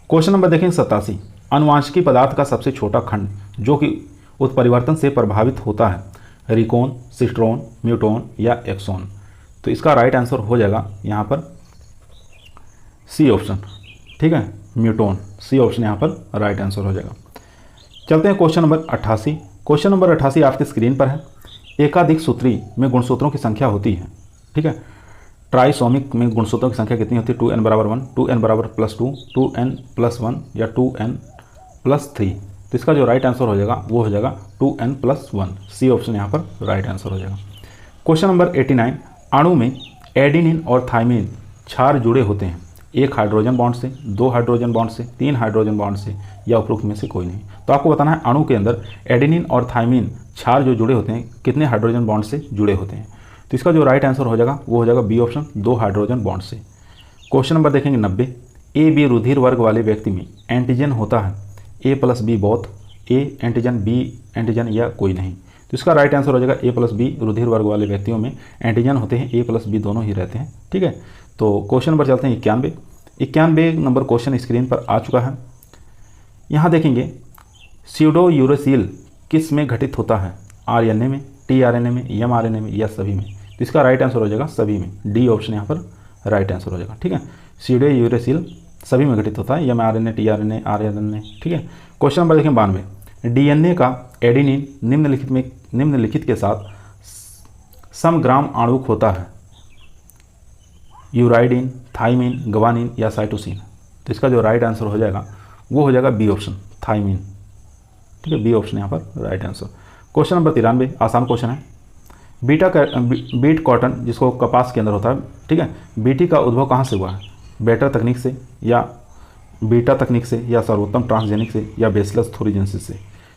क्वेश्चन नंबर देखेंगे 87, अनुवांशिकी पदार्थ का सबसे छोटा खंड जो कि उत्परिवर्तन से प्रभावित होता है, रिकोन, सिस्ट्रोन, म्यूटोन, या एक्सोन। तो इसका राइट आंसर हो जाएगा यहाँ पर सी ऑप्शन, ठीक है, म्यूटोन, सी ऑप्शन यहाँ पर राइट आंसर हो जाएगा। चलते हैं क्वेश्चन नंबर 88। क्वेश्चन नंबर 88 आपकी स्क्रीन पर है। एकाधिक सूत्री में गुणसूत्रों की संख्या होती है, ठीक है। ट्राइसोमिक में गुणसूत्रों की संख्या कितनी होती है, 2n = 1, 2n = +2, 2n + 1, या 2n + 3। तो इसका जो राइट आंसर हो जाएगा वो हो जाएगा 2n + 1, सी ऑप्शन यहाँ पर राइट आंसर हो जाएगा। क्वेश्चन नंबर 89, अणु में एडेनिन और थाइमिन क्षार जुड़े होते हैं, एक हाइड्रोजन बॉन्ड से, 2 हाइड्रोजन बॉन्ड से, 3 हाइड्रोजन बॉन्ड से, या उपरोक्त में से कोई नहीं। तो आपको बताना है अणु के अंदर एडेनिन और थाइमिन क्षार जो जुड़े होते हैं कितने हाइड्रोजन बॉन्ड से जुड़े होते हैं। तो इसका जो राइट आंसर हो जाएगा वो हो जाएगा बी ऑप्शन, 2 हाइड्रोजन बॉन्ड से। क्वेश्चन नंबर देखेंगे 90, ए बी रुधिर वर्ग वाले व्यक्ति में एंटीजन होता है A + B both, A antigen, B antigen, या कोई नहीं। तो इसका राइट आंसर हो जाएगा ए + बी, रुधिर वर्ग वाले व्यक्तियों में एंटीजन होते हैं, ए + बी दोनों ही रहते हैं, ठीक है। तो क्वेश्चन नंबर चलते हैं 91 नंबर क्वेश्चन स्क्रीन पर आ चुका है। यहाँ देखेंगे स्यूडो यूरेसिल किस में घटित होता है, आरएनए में, टीआरएनए में, एमआरएनए में, या सभी में। तो इसका राइट आंसर हो जाएगा सभी में, डी ऑप्शन यहाँ पर राइट आंसर हो जाएगा, ठीक है। स्यूडो यूरेसिल सभी में घटित होता है, एमआरएनए, टीआरएनए, आरएनए, ठीक है। क्वेश्चन नंबर देखें 92, डीएनए का एडेनिन निम्नलिखित के साथ समग्राम आणुक होता है, यूराइडिन, थाइमिन, ग्वानिन, या साइटोसिन। तो इसका जो राइट आंसर हो जाएगा वो हो जाएगा बी ऑप्शन, थाइमिन, ठीक है, बी ऑप्शन यहाँ पर राइट आंसर। क्वेश्चन नंबर 93 आसान क्वेश्चन है। बीट कॉटन जिसको कपास के अंदर होता है, ठीक है, बीटी का उद्भव कहाँ से हुआ है, बेटर तकनीक से, या बीटा तकनीक से, या सर्वोत्तम ट्रांसजेनिक से, या बेसिलस थोरिजेंसिस से।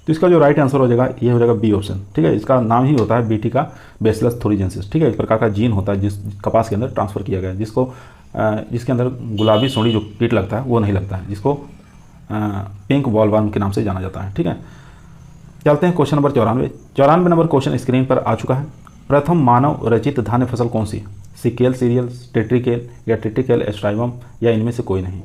तो इसका जो राइट आंसर हो जाएगा ये हो जाएगा बी ऑप्शन, ठीक है। इसका नाम ही होता है बीटी का बेसिलस थोरिजेंसिस, ठीक है। इस प्रकार का जीन होता है जिस कपास के अंदर ट्रांसफ़र किया गया है, जिसके अंदर गुलाबी सोनी जो कीट लगता है वो नहीं लगता है, जिसको पिंक बॉलवर्म के नाम से जाना जाता है, ठीक है। चलते हैं question number 94 number question screen पर आ चुका है। प्रथम मानव रचित धान्य फसल कौन सी है, सिकेल सीरियल्स, टेट्रिकेल या टेट्रिकेल स्टाइवम या इनमें से कोई नहीं।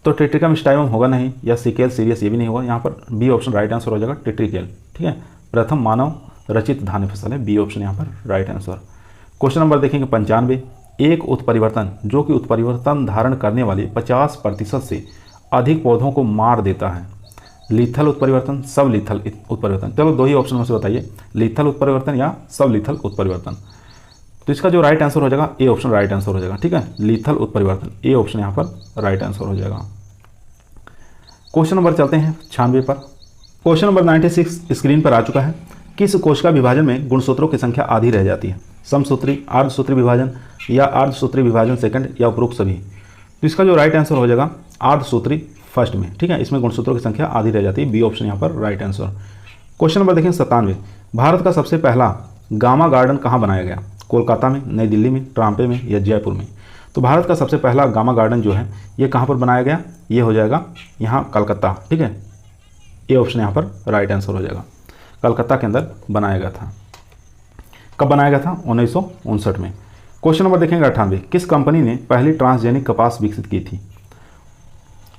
तो टेट्रिकम स्टाइवम होगा नहीं, या सिकेल सीरियस ये भी नहीं होगा। यहाँ पर बी ऑप्शन राइट आंसर हो जाएगा, टेट्रिकेल। ठीक है, प्रथम मानव रचित धान्य फसल है, बी ऑप्शन यहाँ पर राइट आंसर। क्वेश्चन नंबर देखेंगे 95। एक उत्परिवर्तन जो कि उत्परिवर्तन धारण करने वाले 50% से अधिक पौधों को मार देता है। लीथल उत्परिवर्तन, सब लीथल उत्परिवर्तन। चलो दो ही ऑप्शन में से बताइए, लीथल उत्परिवर्तन या सब लीथल उत्परिवर्तन। तो इसका जो राइट आंसर हो जाएगा ए ऑप्शन राइट आंसर हो जाएगा। ठीक है, लीथल उत्परिवर्तन, ए ऑप्शन यहाँ पर राइट आंसर हो जाएगा। क्वेश्चन नंबर चलते हैं 96 पर। क्वेश्चन नंबर 96 स्क्रीन पर आ चुका है। किस कोशिका विभाजन में गुणसूत्रों की संख्या आधी रह जाती है? समसूत्री, अर्धसूत्री विभाजन या अर्धसूत्री विभाजन सेकंड या उपरोक्त सभी? तो इसका जो राइट आंसर हो जाएगा अर्धसूत्री फर्स्ट में। ठीक है, इसमें गुणसूत्रों की संख्या आधी रह जाती है, बी ऑप्शन यहाँ पर राइट आंसर। क्वेश्चन नंबर देखें 97। भारत का सबसे पहला गामा गार्डन कहाँ बनाया गया? कोलकाता में, नई दिल्ली में, ट्राम्पे में या जयपुर में? तो भारत का सबसे पहला गामा गार्डन जो है ये कहाँ पर बनाया गया? ये हो जाएगा यहाँ कलकत्ता। ठीक है, ए ऑप्शन यहाँ पर राइट आंसर हो जाएगा। कलकत्ता के अंदर बनाया गया था। कब बनाया गया था? 1959 में। क्वेश्चन नंबर देखेंगे 98। किस कंपनी ने पहली ट्रांसजेनिक कपास विकसित की थी?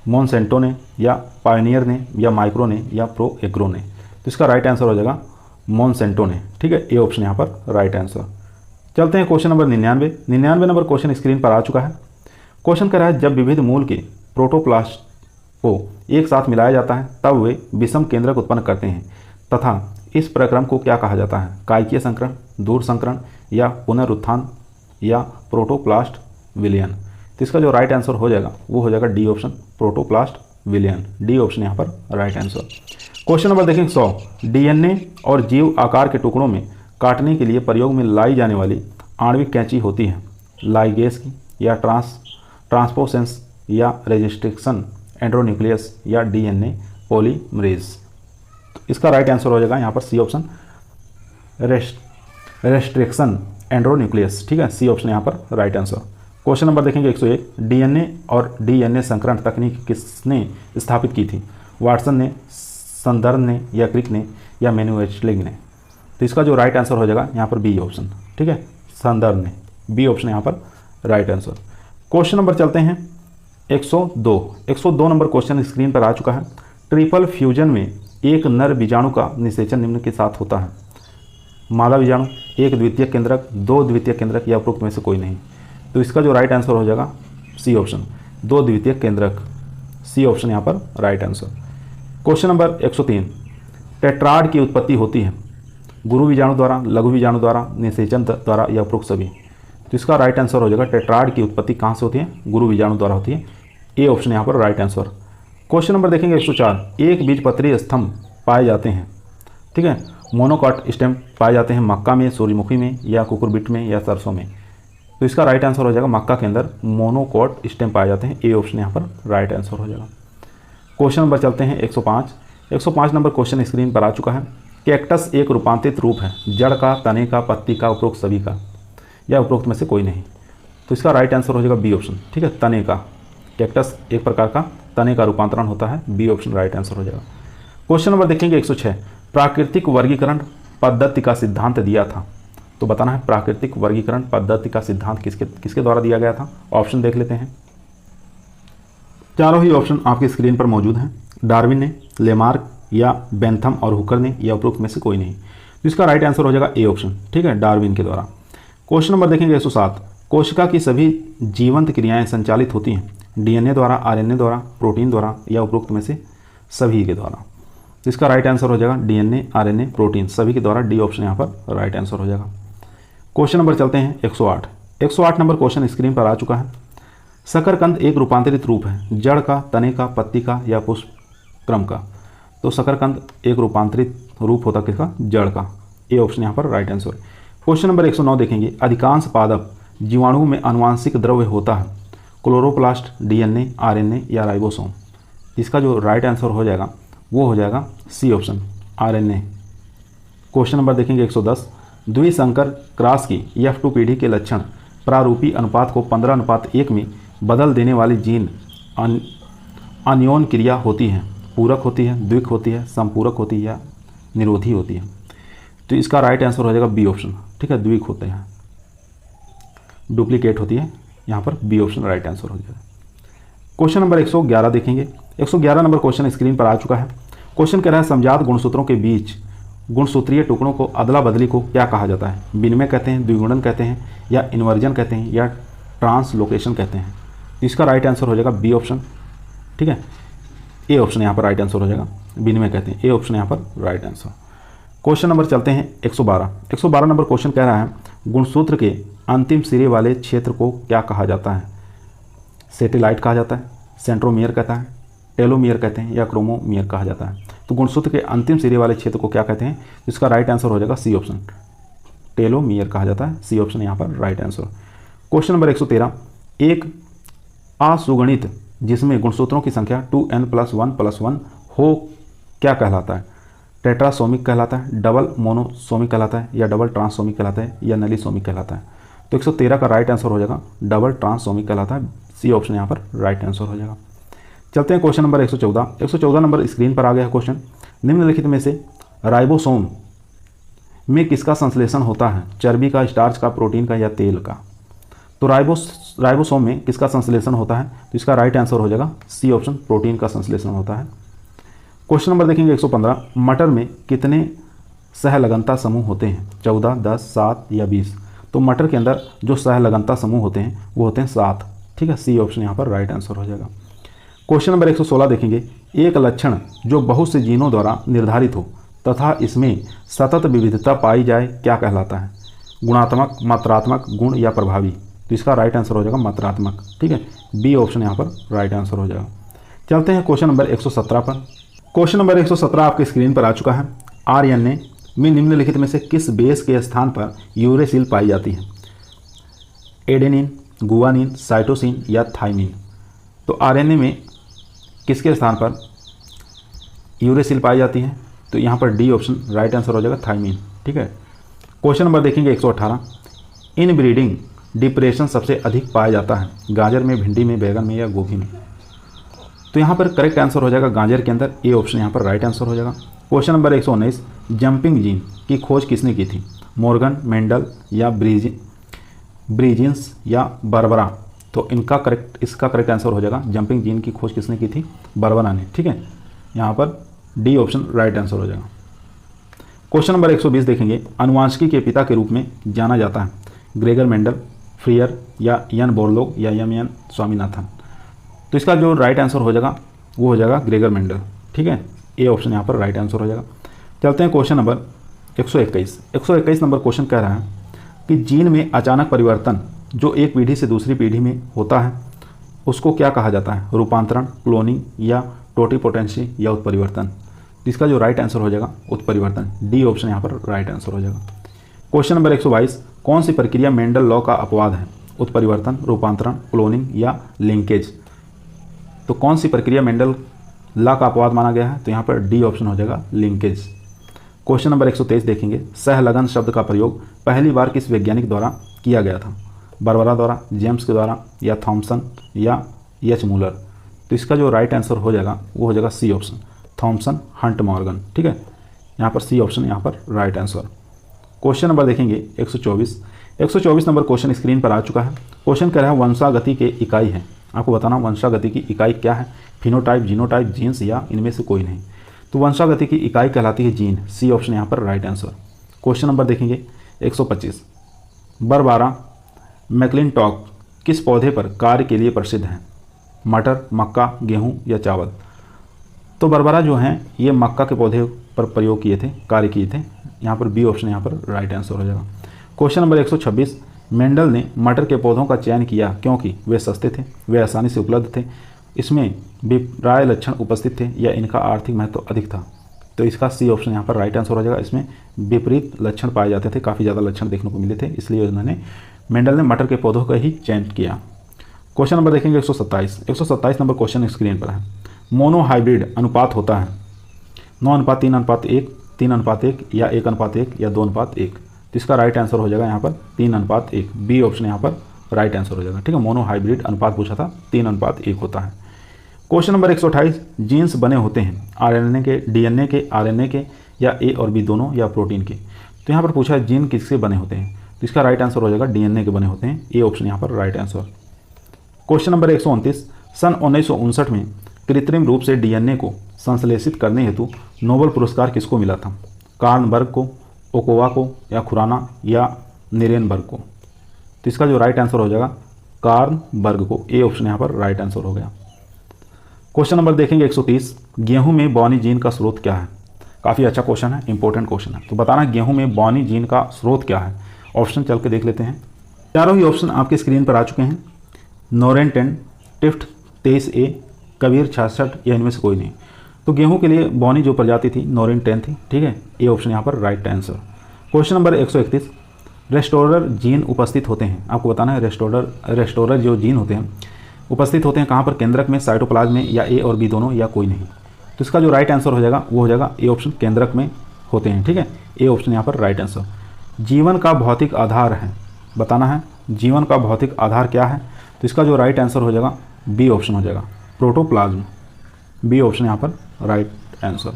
मोनसेंटो ने या पायनियर ने या माइक्रो ने या प्रो एग्रो ने? तो इसका राइट आंसर हो जाएगा मोनसेंटो ने। ठीक है, ए ऑप्शन यहाँ पर राइट आंसर। चलते हैं question number 99। 99 number question screen पर आ चुका है। क्वेश्चन कह रहा है, जब विविध मूल के प्रोटोप्लास्ट को एक साथ मिलाया जाता है तब वे विषम केंद्रक उत्पन्न करते हैं तथा इस प्रक्रम को क्या कहा जाता है? कायकीय संकरण, दूर संकरण या पुनरुत्थान या प्रोटोप्लास्ट विलयन? तो इसका जो राइट आंसर हो जाएगा वो हो जाएगा डी ऑप्शन, प्रोटोप्लास्ट विलयन। डी ऑप्शन यहाँ पर राइट आंसर। क्वेश्चन नंबर देखेंगे 100। डीएनए और जीव आकार के टुकड़ों में काटने के लिए प्रयोग में लाई जाने वाली आणविक कैंची होती है? लाइगेस की या ट्रांसपोसेंस या रेजिस्ट्रिक्शन एंड्रोन्यूक्लियस या डीएनए पॉलीमरेज? इसका राइट आंसर हो जाएगा यहाँ पर सी ऑप्शन, रेस्ट्रिक्शन एंड्रोन्यूक्लियस। ठीक है, सी ऑप्शन यहाँ पर राइट आंसर। क्वेश्चन नंबर देखेंगे 101। डीएनए और डीएनए संकरण तकनीक किसने स्थापित की थी? वाटसन ने, संदर्भ ने या क्रिक ने या मैन्युएचलिंग ने? तो इसका जो राइट आंसर हो जाएगा यहाँ पर बी ऑप्शन। ठीक है, संदर्भ ने, बी ऑप्शन यहाँ पर राइट आंसर। क्वेश्चन नंबर चलते हैं 102। 102 नंबर क्वेश्चन स्क्रीन पर आ चुका है। ट्रिपल फ्यूजन में एक नर बीजाणु का निषेचन निम्न के साथ होता है? मादा बीजाणु, एक द्वितीयक केंद्रक, दो द्वितीयक केंद्रक या उपरोक्त में से कोई नहीं? तो इसका जो राइट आंसर हो जाएगा सी ऑप्शन, दो द्वितीयक केंद्रक। सी ऑप्शन यहाँ पर right answer. Question number 103। Tetrad की उत्पत्ति होती है गुरु बीजाणु द्वारा, लघु बीजाणु द्वारा, निषेचन द्वारा या उपरोक्त सभी? तो इसका राइट आंसर हो जाएगा टेट्राड की उत्पत्ति कहाँ से होती है? गुरु बीजाणु द्वारा होती है, ए ऑप्शन यहाँ पर राइट आंसर। क्वेश्चन नंबर देखेंगे 104। एक बीजपत्री स्तंभ पाए जाते हैं, ठीक है, मोनोकॉट स्टेम पाए जाते हैं मक्का में, सूर्यमुखी में या कुकुरबिट में या सरसों में? तो इसका राइट आंसर हो जाएगा मक्का के अंदर मोनोकॉट स्टेम पाए जाते हैं, ए ऑप्शन यहाँ पर राइट आंसर हो जाएगा। क्वेश्चन नंबर चलते हैं 105। 105 नंबर क्वेश्चन स्क्रीन पर आ चुका है। कैक्टस एक रूपांतरित रूप है, जड़ का, तने का, पत्ती का, उपरोक्त सभी का या उपरोक्त में से कोई नहीं? तो इसका राइट आंसर हो जाएगा बी ऑप्शन। ठीक है, तने का। कैक्टस एक प्रकार का तने का रूपांतरण होता है, बी ऑप्शन राइट आंसर हो जाएगा। क्वेश्चन नंबर देखेंगे 106। प्राकृतिक वर्गीकरण पद्धति का सिद्धांत दिया था? तो बताना है प्राकृतिक वर्गीकरण पद्धति का सिद्धांत किसके द्वारा दिया गया था? ऑप्शन देख लेते हैं। चारों ही ऑप्शन आपकी स्क्रीन पर मौजूद हैं। डार्विन ने, लेमार्क या बेंथम और हुकर ने या उपरोक्त में से कोई नहीं? तो इसका राइट आंसर हो जाएगा ए ऑप्शन। ठीक है, डार्विन के द्वारा। क्वेश्चन नंबर देखेंगे 107। कोशिका की सभी जीवंत क्रियाएं संचालित होती हैं डीएनए द्वारा, आरएनए द्वारा, प्रोटीन द्वारा या उपरोक्त में से सभी के द्वारा? तो इसका राइट आंसर हो जाएगा डीएनए, आरएनए, प्रोटीन सभी के द्वारा, डी ऑप्शन यहाँ पर राइट आंसर हो जाएगा। क्वेश्चन नंबर चलते हैं 108। 108 नंबर क्वेश्चन स्क्रीन पर आ चुका है। शकरकंद एक रूपांतरित रूप है, जड़ का, तने का, पत्ती का या पुष्प क्रम का? तो शकरकंद एक रूपांतरित रूप होता किसका? जड़ का, ए ऑप्शन यहाँ पर राइट आंसर। क्वेश्चन नंबर 109 देखेंगे। अधिकांश पादप जीवाणु में आनुवांशिक द्रव्य होता है, क्लोरोप्लास्ट, डीएनए, आरएनए या राइबोसोम? इसका जो राइट आंसर हो जाएगा वो हो जाएगा C option, RNA. Question number देखेंगे 110। द्विसंकर क्रॉस की F2 पीढ़ी के लक्षण प्रारूपी अनुपात को 15:1 में बदल देने वाली जीन अन्योन क्रिया होती है, पूरक होती है, द्विक होती है, संपूरक होती है या निरोधी होती है? तो इसका राइट आंसर हो जाएगा बी ऑप्शन। ठीक है, द्विक होते हैं। डुप्लीकेट होती है, यहाँ पर बी ऑप्शन राइट आंसर हो जाएगा। क्वेश्चन नंबर 111 देखेंगे। 111 नंबर क्वेश्चन स्क्रीन पर आ चुका है। क्वेश्चन कह रहा है समजात गुणसूत्रों के बीच गुणसूत्रीय टुकड़ों को अदला बदली को क्या कहा जाता है? विनिमय कहते हैं, द्विगुणन कहते हैं, या इन्वर्जन कहते हैं, या ट्रांसलोकेशन कहते हैं। तो इसका राइट आंसर हो जाएगा बी ऑप्शन, ठीक है, ए ऑप्शन यहाँ पर राइट आंसर हो जाएगा। विनिमय कहते हैं, ए ऑप्शन यहाँ पर राइट आंसर। क्वेश्चन नंबर चलते हैं 112। 112 नंबर क्वेश्चन कह रहा है गुणसूत्र के अंतिम सिरे वाले क्षेत्र को क्या कहा जाता है? सैटेलाइट कहा जाता है, सेंट्रोमियर कहता है, टेलोमियर कहते हैं, या क्रोमोमियर कहा जाता है। तो गुणसूत्र के अंतिम सिरे वाले क्षेत्र को क्या कहते हैं? इसका राइट आंसर हो जाएगा सी ऑप्शन, टेलोमियर कहा जाता है। सी ऑप्शन यहाँ पर राइट आंसर। Question number 113। एक असुगणित जिसमें गुणसूत्रों की संख्या 2n+1+1 हो क्या कहलाता है? टेट्रासोमिक कहलाता है, डबल मोनोसोमिक कहलाता है, या डबल ट्रांससोमिक कहलाता है, या नलीसोमिक कहलाता है। तो 113 का राइट आंसर हो जाएगा डबल ट्रांससोमिक कहलाता है। सी ऑप्शन यहाँ पर राइट आंसर हो जाएगा। चलते हैं क्वेश्चन नंबर 114। 114 नंबर स्क्रीन पर आ गया है क्वेश्चन। निम्नलिखित में से राइबोसोम में किसका संश्लेषण होता है? चर्बी का, स्टार्च का, प्रोटीन का, या तेल का? तो राइबोसोम में किसका संश्लेषण होता है? तो इसका राइट आंसर हो जाएगा सी ऑप्शन, प्रोटीन का संश्लेषण होता है। क्वेश्चन नंबर देखेंगे 115। मटर में कितने सहलगनता समूह होते हैं? 14, 10, 7 या 20? तो मटर के अंदर जो सहलगनता समूह होते हैं वो होते हैं 7, ठीक है। सी ऑप्शन यहाँ पर राइट आंसर हो जाएगा। क्वेश्चन नंबर 116 देखेंगे। एक लक्षण जो बहुत से जीनों द्वारा निर्धारित हो तथा इसमें सतत विविधता पाई जाए क्या कहलाता है? गुणात्मक, मात्रात्मक, गुण, या प्रभावी? तो इसका राइट आंसर हो जाएगा मात्रात्मक, ठीक है। बी ऑप्शन यहाँ पर राइट आंसर हो जाएगा। चलते हैं क्वेश्चन नंबर 117 पर। क्वेश्चन नंबर 117 आपके स्क्रीन पर आ चुका है। आरएनए में निम्नलिखित में से किस बेस के स्थान पर यूरेसिल पाई जाती है? एडेनिन, गुआनिन, साइटोसिन, या थाइमिन? तो आरएनए में किसके स्थान पर यूरेसिल पाई जाती है? तो यहाँ पर डी ऑप्शन राइट आंसर हो जाएगा, थाइमिन, ठीक है। क्वेश्चन नंबर देखेंगे 118। इन ब्रीडिंग डिप्रेशन सबसे अधिक पाया जाता है? गाजर में, भिंडी में, बैगन में, या गोभी में? तो यहाँ पर करेक्ट आंसर हो जाएगा गाजर के अंदर, ए ऑप्शन यहाँ पर राइट आंसर हो जाएगा। Question number 119। जंपिंग जीन की खोज किसने की थी? मॉर्गन, मेंडल, या ब्रिजिंस, या बारबरा? तो इसका करेक्ट आंसर हो जाएगा जंपिंग जीन की खोज किसने की थी? बारबरा ने, ठीक है। यहाँ पर डी ऑप्शन राइट आंसर हो जाएगा। क्वेश्चन नंबर 120 देखेंगे। अनुवांशिकी के पिता के रूप में जाना जाता है? ग्रेगर मेंडल, फ्रियर, या यन बोरलोग, या एम स्वामीनाथन? तो इसका जो राइट आंसर हो जाएगा वो हो जाएगा ग्रेगर मेंडल, ठीक है। ए ऑप्शन यहाँ पर राइट आंसर हो जाएगा। चलते हैं क्वेश्चन नंबर 121। 121 नंबर क्वेश्चन कह रहा है कि जीन में अचानक परिवर्तन जो एक पीढ़ी से दूसरी पीढ़ी में होता है उसको क्या कहा जाता है? रूपांतरण, क्लोनिंग, या टोटिपोटेंसी, या उत्परिवर्तन? इसका जो राइट आंसर हो जाएगा उत्परिवर्तन, डी ऑप्शन यहाँ पर राइट आंसर हो जाएगा। Question number 122। कौन सी प्रक्रिया मेंडल लॉ का अपवाद है? उत्परिवर्तन, रूपांतरण, क्लोनिंग, या लिंकेज? तो कौन सी प्रक्रिया मेंडल लॉ का अपवाद माना गया है? तो यहाँ पर डी ऑप्शन हो जाएगा, लिंकेज। क्वेश्चन नंबर 123 देखेंगे। सहलगन शब्द का प्रयोग पहली बार किस वैज्ञानिक द्वारा किया गया था? बारबरा द्वारा, जेम्स के द्वारा, या थॉमसन, या एच मूलर? तो इसका जो राइट आंसर हो जाएगा वो हो जाएगा C option, Thomson Hunt Morgan, ठीक है। यहाँ पर सी ऑप्शन यहाँ पर राइट आंसर। क्वेश्चन नंबर देखेंगे 124। 124 नंबर क्वेश्चन स्क्रीन पर आ चुका है। क्वेश्चन कह रहा है वंशागति के इकाई है। आपको बताना वंशागति की इकाई क्या है? फिनोटाइप, जीनोटाइप, जीन्स, या इनमें से कोई नहीं? तो वंशागति की इकाई कहलाती है जीन, सी ऑप्शन यहाँ पर राइट आंसर। क्वेश्चन नंबर देखेंगे 125। बारबरा मैक्लिंटॉक किस पौधे पर कार्य के लिए प्रसिद्ध है? मटर, मक्का, गेहूं, या चावल? तो बारबरा जो हैं ये मक्का के पौधे पर प्रयोग किए थे, कार्य किए थे। यहाँ पर बी ऑप्शन यहाँ पर राइट आंसर हो जाएगा। Question number 126। मेंडल ने मटर के पौधों का चयन किया क्योंकि वे सस्ते थे, वे आसानी से उपलब्ध थे, इसमें विपरीत लक्षण उपस्थित थे, या इनका आर्थिक महत्व अधिक था? तो इसका सी ऑप्शन यहाँ पर राइट आंसर हो जाएगा। इसमें विपरीत लक्षण पाए जाते थे, काफ़ी ज़्यादा लक्षण देखने को मिले थे, इसलिए उन्होंने मेंडल ने मटर के पौधों का ही चयन किया। क्वेश्चन नंबर देखेंगे 127। 127 नंबर क्वेश्चन स्क्रीन पर है। मोनोहाइब्रिड अनुपात होता है 9:3:1, 3:1, या 1:1, या 2:1? तो इसका राइट आंसर हो जाएगा यहाँ पर 3:1। बी ऑप्शन यहाँ पर राइट आंसर हो जाएगा, ठीक है। मोनोहाइब्रिड अनुपात पूछा था, 3:1 होता है। Question number 128। जीन्स बने होते हैं आरएनए के, डीएनए के, आरएनए के, या ए और बी दोनों, या प्रोटीन के? तो यहाँ पर पूछा है जीन किससे बने होते हैं? तो इसका राइट आंसर हो जाएगा डीएनए के बने होते हैं, ए ऑप्शन यहाँ पर राइट आंसर। क्वेश्चन नंबर 129, सन 1959 में कृत्रिम रूप से डीएनए को संश्लेषित करने हेतु नोबेल पुरस्कार किसको मिला था? कार्नबर्ग को, ओकोवा को, या खुराना, या निरेनबर्ग को? तो इसका जो राइट आंसर हो जाएगा कार्नबर्ग को, ए ऑप्शन यहाँ पर राइट आंसर हो गया। क्वेश्चन नंबर देखेंगे 130, गेहूं में बॉनी जीन का स्रोत क्या है? काफ़ी अच्छा क्वेश्चन है, इंपॉर्टेंट क्वेश्चन है। तो बताना गेहूं में बॉनी जीन का स्रोत क्या है? ऑप्शन चल के देख लेते हैं। चारों ही ऑप्शन आपके स्क्रीन पर आ चुके हैं। नोरेन 10, टिफ्ट 23A, कबीर 66, या इनमें से कोई नहीं। तो गेहूं के लिए बॉनी जो प्रजाति थी नोरेन 10 थी, ठीक है, ए ऑप्शन यहाँ पर right answer. Question number 131, restorer gene उपस्थित होते हैं, आपको बताना है रेस्टोरर जो जीन होते हैं उपस्थित होते हैं कहाँ पर? केंद्रक में, साइटोप्लाज्म में, या ए और बी दोनों, या कोई नहीं? तो इसका जो राइट आंसर हो जाएगा वो हो जाएगा ए ऑप्शन, केंद्रक में होते हैं, ठीक है, ए ऑप्शन यहाँ पर राइट आंसर। जीवन का भौतिक आधार है, बताना है जीवन का भौतिक आधार क्या है? तो इसका जो राइट आंसर हो जाएगा बी ऑप्शन हो जाएगा, प्रोटोप्लाज्म, बी ऑप्शन यहाँ पर राइट आंसर।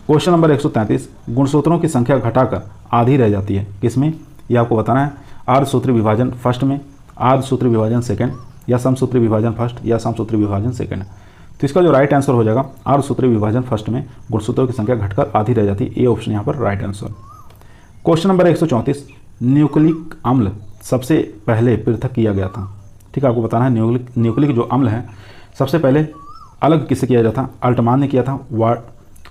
क्वेश्चन नंबर 133, गुणसूत्रों की संख्या घटाकर आधी रह जाती है, किसमें? ये आपको बताना है। अर्धसूत्री विभाजन फर्स्ट में, अर्धसूत्री विभाजन सेकंड, या समसूत्री विभाजन फर्स्ट, या समसूत्री विभाजन सेकंड? तो इसका जो राइट आंसर हो जाएगा अर्धसूत्री विभाजन फर्स्ट में गुणसूत्रों की संख्या घटकर आधी रह जाती है, ए ऑप्शन यहाँ पर right answer. Question number 134, nucleic अम्ल सबसे पहले पृथक किया गया था, ठीक है, आपको बताना है न्यूक्लिक जो अम्ल है सबसे पहले अलग किससे किया जाता? अल्टमान ने किया था,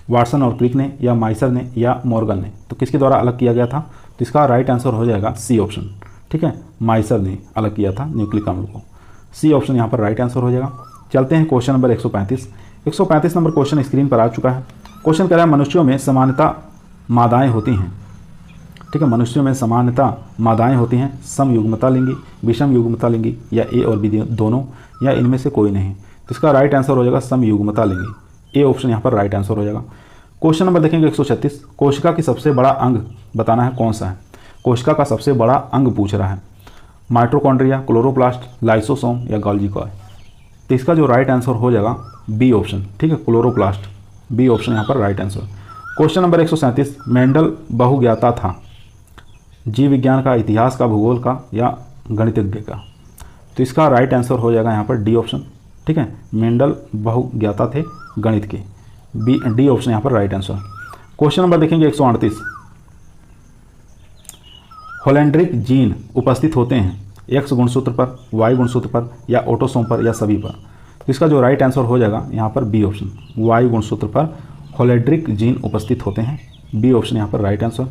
वाटसन और क्रिक ने, या माइसर ने, या मॉर्गन ने? तो किसके द्वारा अलग किया गया था? तो इसका राइट आंसर हो जाएगा सी ऑप्शन, ठीक है, माइसर ने अलग किया था न्यूक्लिक अम्ल को, सी ऑप्शन यहाँ पर राइट आंसर हो जाएगा। चलते हैं question number 135। 135 number question screen पर आ चुका है। क्वेश्चन कह रहा है मनुष्यों में सामान्यता मादाएँ होती हैं, ठीक है, मनुष्यों में सामान्यता मादाएँ होती हैं, समयुग्मता लिंगी, विषम युग्मता लिंगी, या ए और बी दोनों, या इनमें से कोई नहीं? तो इसका राइट आंसर हो जाएगा समयुग्मता लिंगी, ए ऑप्शन यहाँ पर राइट आंसर हो जाएगा। क्वेश्चन नंबर देखेंगे 136, कोशिका की सबसे बड़ा अंग बताना है कौन सा है? कोशिका का सबसे बड़ा अंग पूछ रहा है, माइटोकॉन्ड्रिया, क्लोरोप्लास्ट, लाइसोसोम, या गोल्गी कॉय? तो इसका जो राइट आंसर हो जाएगा बी ऑप्शन, ठीक है, क्लोरोप्लास्ट, बी ऑप्शन यहाँ पर right answer. Question number 137, Mendel बहुज्ञाता था, जीव विज्ञान का, इतिहास का, भूगोल का, या गणितज्ञ का? तो इसका राइट आंसर हो जाएगा यहाँ पर डी ऑप्शन, ठीक है, मेंडल बहुज्ञाता थे गणित के, बी डी ऑप्शन यहाँ पर राइट आंसर। क्वेश्चन नंबर देखेंगे 138, होलेंड्रिक जीन उपस्थित होते हैं एक्स गुणसूत्र पर, वाई गुणसूत्र पर, या ऑटोसोम पर, या सभी पर? तो इसका जो राइट आंसर हो जाएगा यहाँ पर बी ऑप्शन, वाई गुणसूत्र पर होलेंड्रिक जीन उपस्थित होते हैं, बी ऑप्शन यहाँ पर राइट आंसर।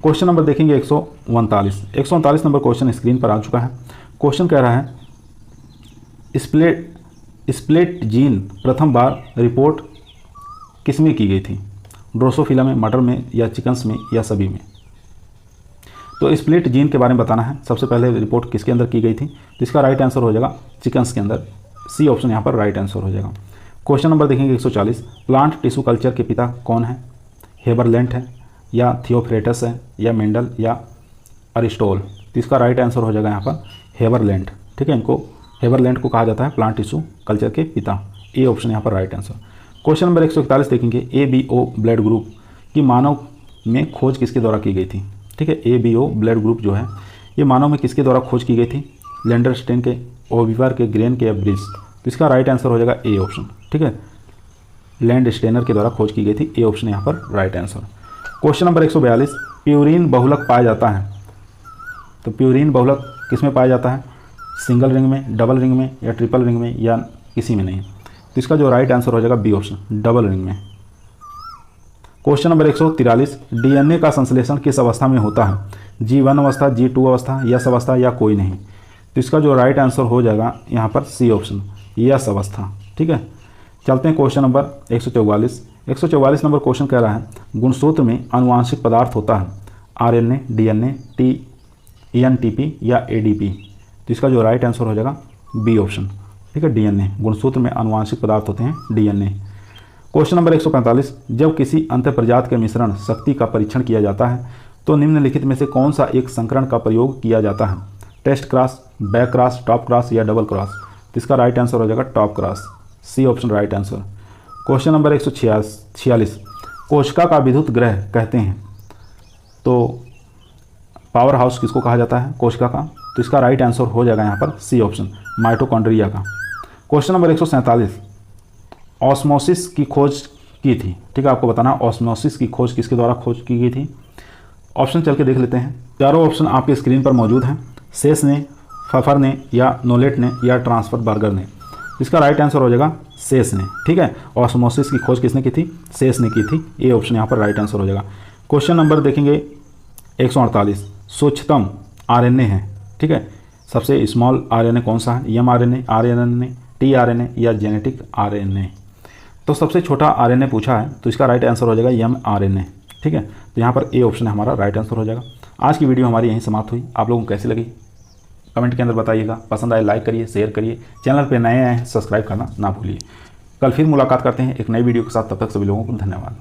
क्वेश्चन नंबर देखेंगे 139 नंबर क्वेश्चन स्क्रीन पर आ चुका है। क्वेश्चन कह रहा है स्प्लिट जीन प्रथम बार रिपोर्ट किसमें की गई थी? ड्रोसोफिला में, मटर में, या चिकन्स में, या सभी में? तो स्प्लिट जीन के बारे में बताना है, सबसे पहले रिपोर्ट किसके अंदर की गई थी? तो इसका राइट आंसर हो जाएगा चिकन्स के अंदर, सी ऑप्शन यहाँ पर राइट आंसर हो जाएगा। क्वेश्चन नंबर देखेंगे 140, प्लांट टिश्यू कल्चर के पिता कौन है? हेबरलैंड है, या थियोफ्रेटस है, या मेंडल, या अरिस्टोल? तो इसका राइट आंसर हो जाएगा यहाँ पर हेबरलैंड, ठीक है, इनको हेबरलैंड को कहा जाता है प्लांट टिश्यू कल्चर के पिता, ए ऑप्शन यहाँ पर राइट आंसर। क्वेश्चन नंबर 141 देखेंगे, ABO ब्लड ग्रुप की मानव में खोज किसके द्वारा की गई थी? ठीक है, ABO ब्लड ग्रुप जो है ये मानव में किसके द्वारा खोज की गई थी? लैंडरस्टेन के, ओविवर के, ग्रेन के, या ब्रिज? तो इसका राइट आंसर हो जाएगा ए ऑप्शन, ठीक है, लैंडस्टेनर के द्वारा खोज की गई थी, ए ऑप्शन यहाँ पर right answer. Question number 142, purine बहुलक पाया जाता है, तो प्यूरिन बहुलक किस में पाया जाता है? सिंगल रिंग में, डबल रिंग में, या ट्रिपल रिंग में, या किसी में नहीं? तो इसका जो राइट आंसर हो जाएगा बी ऑप्शन, डबल रिंग में। क्वेश्चन नंबर 143, डीएनए का संश्लेषण किस अवस्था में होता है? G1 अवस्था, G2 अवस्था, यस अवस्था, या कोई नहीं? तो इसका जो राइट आंसर हो जाएगा यहाँ पर सी ऑप्शन, यस अवस्था, ठीक है। चलते हैं क्वेश्चन नंबर 144 नंबर क्वेश्चन कह रहा है गुणसूत्र में आनुवांशिक पदार्थ होता है RNA, DNA, TNTP या ADP? तो इसका जो राइट आंसर हो जाएगा बी ऑप्शन, ठीक है, DNA। गुणसूत्र में आनुवांशिक पदार्थ होते हैं DNA। क्वेश्चन नंबर 145, जब किसी अंतःप्रजात के मिश्रण शक्ति का परीक्षण किया जाता है तो निम्नलिखित में से कौन सा एक संकरण का प्रयोग किया जाता है? Test cross, back cross, top cross, या डबल क्रॉस? तो इसका राइट आंसर हो जाएगा top cross, C option right answer. Question number 146, कोशिका का विद्युत ग्रह कहते हैं, तो पावर हाउस किसको कहा जाता है? कोशिका का। तो इसका राइट आंसर हो जाएगा यहाँ पर सी ऑप्शन, माइटोकॉन्ड्रिया का। क्वेश्चन नंबर 147, ऑस्मोसिस की खोज की थी, ठीक है, आपको बताना ऑस्मोसिस की खोज किसके द्वारा खोज की गई थी। ऑप्शन चल के देख लेते हैं। चारों ऑप्शन आपके स्क्रीन पर मौजूद हैं, सेस ने, फफर ने, या नोलेट ने, या ट्रांसफर बर्गर ने। इसका राइट आंसर हो जाएगा सेस ने, ठीक है। ऑस्मोसिस की खोज किसने की थी? सेस ने की थी। ए ऑप्शन यहाँ पर राइट आंसर हो जाएगा। क्वेश्चन नंबर देखेंगे 148, सूक्ष्मतम आरएनए है, ठीक है, सबसे स्मॉल आरएनए कौन सा है? एमआरएनए, आरएनए, टीआरएनए, या जेनेटिक आरएनए। तो सबसे छोटा आरएनए पूछा है, तो इसका राइट आंसर हो जाएगा एमआरएनए, ठीक है। तो यहाँ पर ए ऑप्शन हमारा राइट आंसर हो जाएगा। आज की वीडियो हमारी यहीं समाप्त हुई। आप लोगों को कैसी लगी कमेंट के अंदर बताइएगा। पसंद आए लाइक करिए, शेयर करिए, चैनल पे नए आए हैं सब्सक्राइब करना ना भूलिए। कल फिर मुलाकात करते हैं एक नई वीडियो के साथ। तब तक सभी लोगों को धन्यवाद।